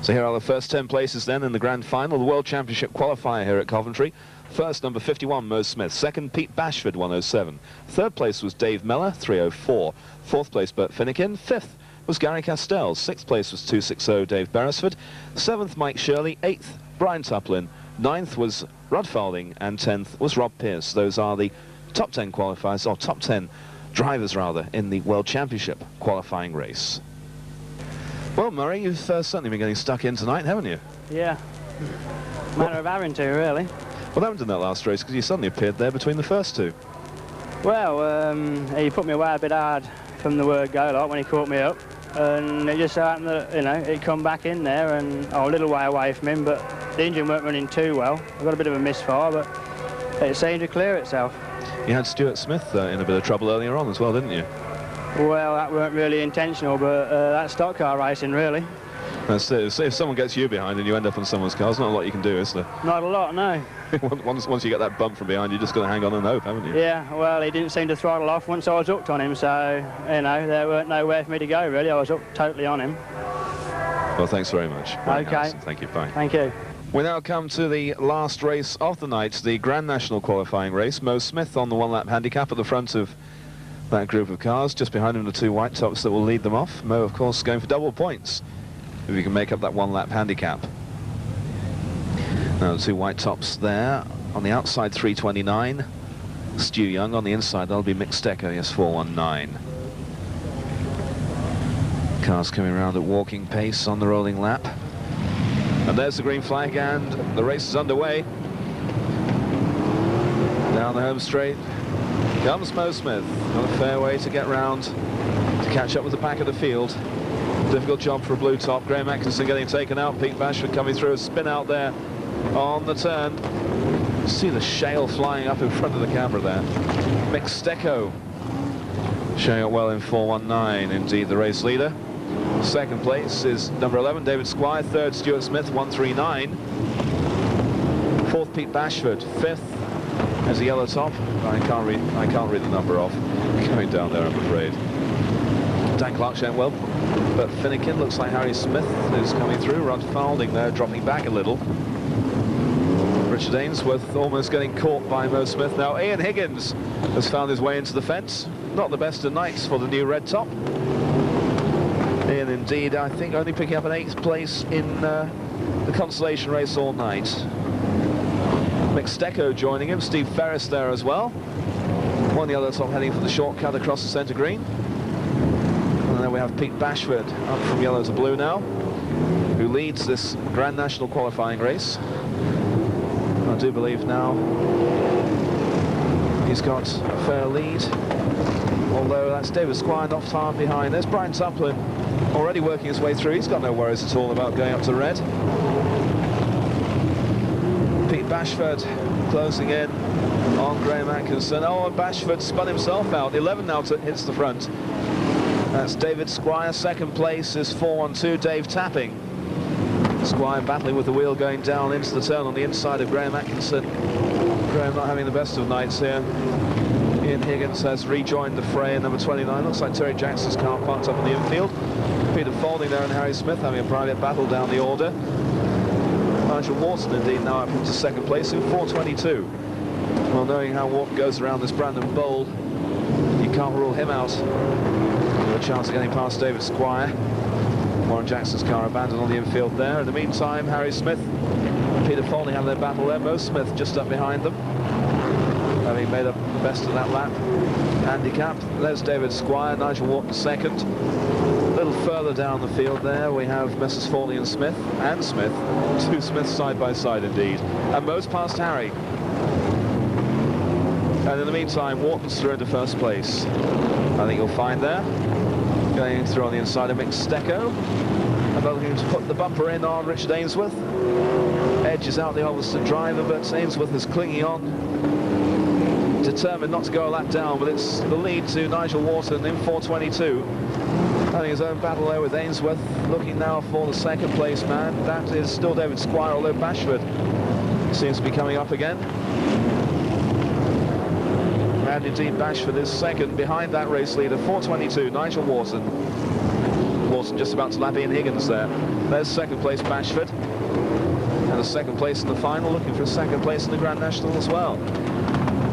So here are the first 10 places then in the grand final, the World Championship qualifier here at Coventry. First, number 51, Mo Smith. Second, Pete Bashford, 107. Third place was Dave Mellor, 304. Fourth place, Bert Finnegan. Fifth was Gary Castell. Sixth place was 260, Dave Beresford. Seventh, Mike Shirley. Eighth, Brian Tuplin. Ninth was Rod Falding. And 10th was Rob Pearce. Those are the top 10 qualifiers, or top 10 drivers, rather, in the World Championship qualifying race. Well, Murray, you've certainly been getting stuck in tonight, haven't you? Yeah. Matter of having to, really. What happened in that last race? Because you suddenly appeared there between the first two. Well, he put me away a bit hard from the word go, like, when he caught me up. And it just so happened that, you know, he'd come back in there and a little way away from him, but the engine weren't running too well. I got a bit of a misfire, but it seemed to clear itself. You had Stuart Smith in a bit of trouble earlier on as well, didn't you? Well, that weren't really intentional, but that's stock car racing, really. That's it. So if someone gets you behind and you end up on someone's car, there's not a lot you can do, is there? Not a lot, no. once you get that bump from behind, you're just going to hang on and hope, haven't you? Yeah, well, he didn't seem to throttle off once I was hooked on him, so, you know, there weren't nowhere for me to go, really. I was hooked totally on him. Well, thanks very much. Okay. Harrison. Thank you. Bye. Thank you. We now come to the last race of the night, the Grand National qualifying race. Mo Smith on the one-lap handicap at the front of that group of cars. Just behind him, the two white tops that will lead them off. Mo, of course, going for double points if he can make up that one-lap handicap. Now, the two white tops there. On the outside, 329. Stu Young. On the inside, that'll be Mick Stecker, yes, 419. Cars coming around at walking pace on the rolling lap. And there's the green flag, and the race is underway. Down the home straight comes Mo Smith. On a fair way to get round to catch up with the back of the field. Difficult job for a blue top. Graham Atkinson getting taken out. Pete Bashford coming through, a spin out there on the turn. See the shale flying up in front of the camera there. Mick Stecco showing up well in 419, indeed the race leader. Second place is number 11, David Squire. Third, Stuart Smith, 139. Fourth, Pete Bashford. Fifth, there's a yellow top. I can't read the number off. Coming down there, I'm afraid. Dan Clark showing well, but Finnegan looks like Harry Smith is coming through. Rod Falding there, dropping back a little. Richard Ainsworth almost getting caught by Mo Smith. Now Ian Higgins has found his way into the fence. Not the best of nights for the new red top. Ian, indeed, I think only picking up an 8th place in the consolation race all night. Mick Stecco joining him, Steve Ferris there as well. One the other top heading for the shortcut across the centre green. And then we have Pete Bashford up from yellow to blue now, who leads this Grand National qualifying race. I do believe now he's got a fair lead, although that's David Squire not far behind. There's Brian Tuplin already working his way through. He's got no worries at all about going up to red. Pete Bashford closing in on Graham Atkinson. Oh, and Bashford spun himself out. 11 now hits the front. That's David Squire. Second place is 412, Dave Tapping. Squire battling with the wheel going down into the turn on the inside of Graham Atkinson. Graham not having the best of nights here. Ian Higgins has rejoined the fray in number 29. Looks like Terry Jackson's car parked up in the infield. Peter Falding there and Harry Smith having a private battle down the order. Nigel Watson indeed now up into second place in 422. Well, knowing how Wharton goes around this Brandon Bowl, you can't rule him out. A chance of getting past David Squire. Warren Jackson's car abandoned on the infield there. In the meantime, Harry Smith and Peter Foley have their battle there. Mo Smith just up behind them, having made up the best of that lap. Handicap, there's David Squire, Nigel Wharton second. A little further down the field there, we have Messrs. Foley and Smith, two Smiths side by side indeed. And Mo's past Harry. And in the meantime, Wharton's through into first place. I think you'll find there. Going through on the inside of Mick Stecco. And looking to put the bumper in on Richard Ainsworth. Edges out the Ulverston driver, but Ainsworth is clinging on. Determined not to go a lap down, but it's the lead to Nigel Wharton in 4:22. Having his own battle there with Ainsworth. Looking now for the second place man. That is still David Squire, although Bashford seems to be coming up again. And indeed Bashford is second behind that race leader, 4:22, Nigel Wharton. Wharton just about to lap Ian Higgins there. There's second place Bashford. And a second place in the final, looking for a second place in the Grand National as well.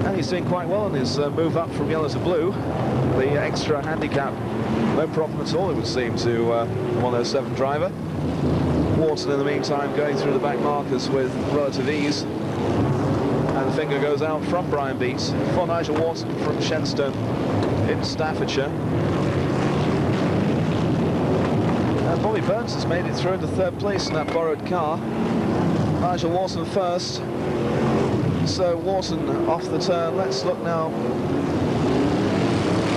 And he's doing quite well in his move up from yellow to blue. The extra handicap, no problem at all, it would seem, to 107 driver. Wharton in the meantime going through the back markers with relative ease. And the finger goes out from Brian Beats for Nigel Wharton from Shenstone in Staffordshire. And Bobby Burns has made it through into third place in that borrowed car. Nigel Wharton first. So Wharton off the turn. Let's look now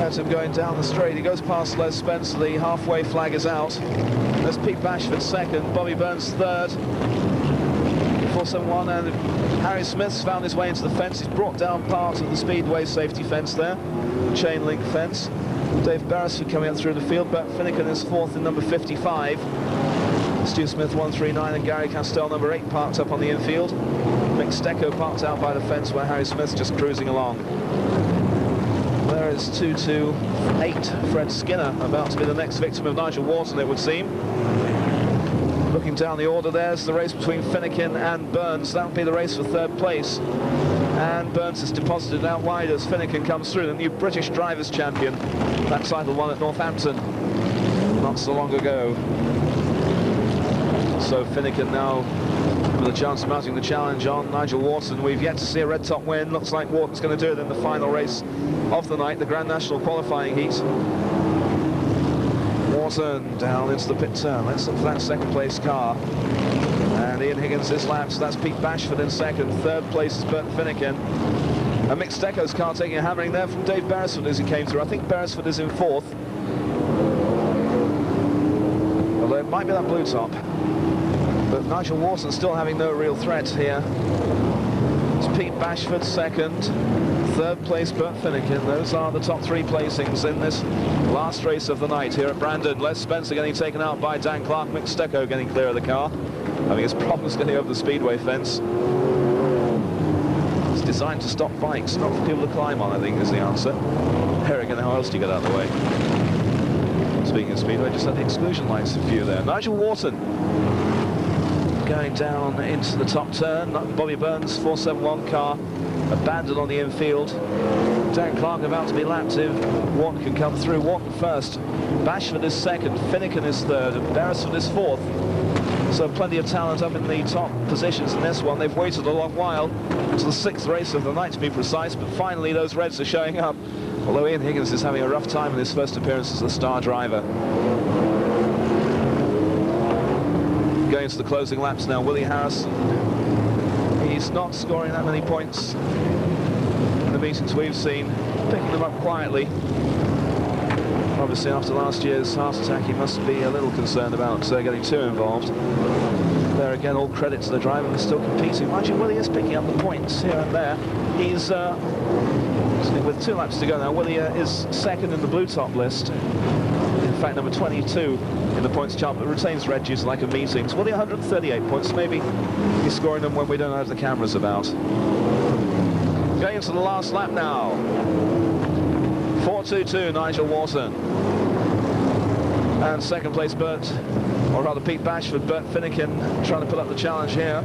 at him going down the straight. He goes past Les Spencer. The halfway flag is out. There's Pete Bashford second. Bobby Burns third. 471, and Harry Smith's found his way into the fence. He's brought down part of the Speedway safety fence there, the chain link fence. Dave Beresford coming up through the field, but Finnegan is fourth in number 55. Stu Smith 139 and Gary Castell number 8 parked up on the infield. Mick Stecco parked out by the fence where Harry Smith's just cruising along. There is 228 Fred Skinner, about to be the next victim of Nigel Wharton, it would seem. Looking down the order, there's the race between Finnegan and Burns. That would be the race for third place. And Burns is deposited out wide as Finnegan comes through, the new British Drivers' Champion. That title won at Northampton not so long ago. So Finnegan now with a chance of mounting the challenge on Nigel Wharton. We've yet to see a red top win. Looks like Wharton's going to do it in the final race of the night, the Grand National qualifying heat. Wharton down into the pit turn. Let's look for that second place car. And Ian Higgins is lapped, so that's Pete Bashford in second. Third place is Bert Finnegan. And Mick Stecco's car taking a hammering there from Dave Beresford as he came through. I think Beresford is in fourth. Although it might be that blue top. But Nigel Wharton still having no real threat here. It's Pete Bashford second. Third place Bert Finnegan. Those are the top three placings in this last race of the night here at Brandon. Les Spencer getting taken out by Dan Clark. Mick Stecco getting clear of the car, having his problems getting over the speedway fence. It's designed to stop bikes, not for people to climb on, I think is the answer. Here again, how else do you get out of the way? Speaking of speedway, just had the exclusion lights in view there. Nigel Wharton going down into the top turn. Bobby Burns 471 car abandoned on the infield. Dan Clark about to be lapped if Wharton can come through. Wharton first. Bashford is second. Finnegan is third. And Beresford is fourth. So plenty of talent up in the top positions in this one. They've waited a long while. It's the sixth race of the night, to be precise. But finally, those Reds are showing up. Although Ian Higgins is having a rough time in his first appearance as the star driver. Going into the closing laps now, Willie Harrison. He's not scoring that many points in the meetings we've seen, picking them up quietly. Obviously, after last year's heart attack, he must be a little concerned about getting too involved. There again, all credit to the driver, they're still competing. Mind you, Willie is picking up the points here and there. He's, with 2 laps to go now, Willie is second in the blue top list. In fact, number 22 in the points chart, but retains Reggie's like a meetings. Willie 138 points, maybe he's scoring them when we don't have the cameras about. Going into the last lap now. 4:22, Nigel Wharton. And second place Bert, or rather Pete Bashford, Bert Finnegan trying to put up the challenge here.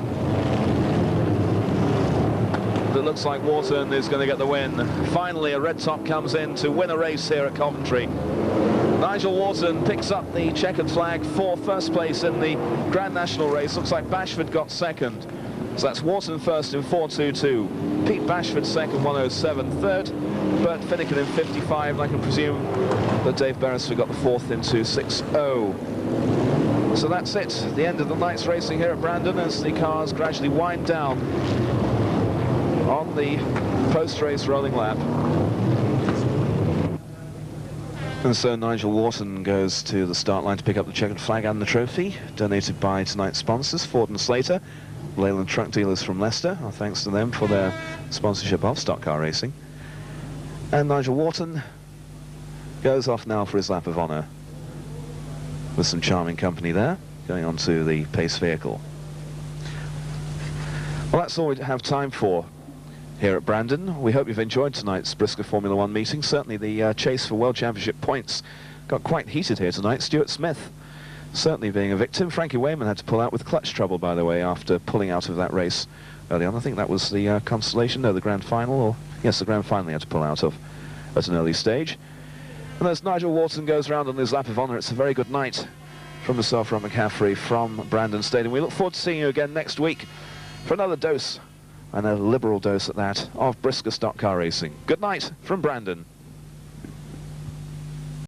And it looks like Wharton is going to get the win. Finally, a red top comes in to win a race here at Coventry. Nigel Wharton picks up the checkered flag for first place in the Grand National race. Looks like Bashford got second. So that's Wharton first in 4:22. Pete Bashford second, 1:07. Third, Bert Finnegan in 55. And I can presume that Dave Beresford got the fourth in 2:60. So that's it. The end of the night's racing here at Brandon as the cars gradually wind down on the post-race rolling lap. And so Nigel Wharton goes to the start line to pick up the checkered flag and the trophy, donated by tonight's sponsors, Ford and Slater, Leyland Truck Dealers from Leicester. Our thanks to them for their sponsorship of stock car racing. And Nigel Wharton goes off now for his lap of honour, with some charming company there, going on to the pace vehicle. Well, that's all we have time for here at Brandon. We hope you've enjoyed tonight's Brisker Formula One meeting. Certainly the chase for World Championship points got quite heated here tonight. Stuart Smith certainly being a victim. Frankie Wayman had to pull out with clutch trouble, by the way, after pulling out of that race early on. I think that was the Constellation, no, the Grand Final, or yes, the Grand Final he had to pull out of at an early stage. And as Nigel Wharton goes round on his lap of honour, it's a very good night from myself, Ron McCaffrey, from Brandon Stadium. We look forward to seeing you again next week for another dose, and a liberal dose at that, of brisker stock car racing. Good night from Brandon.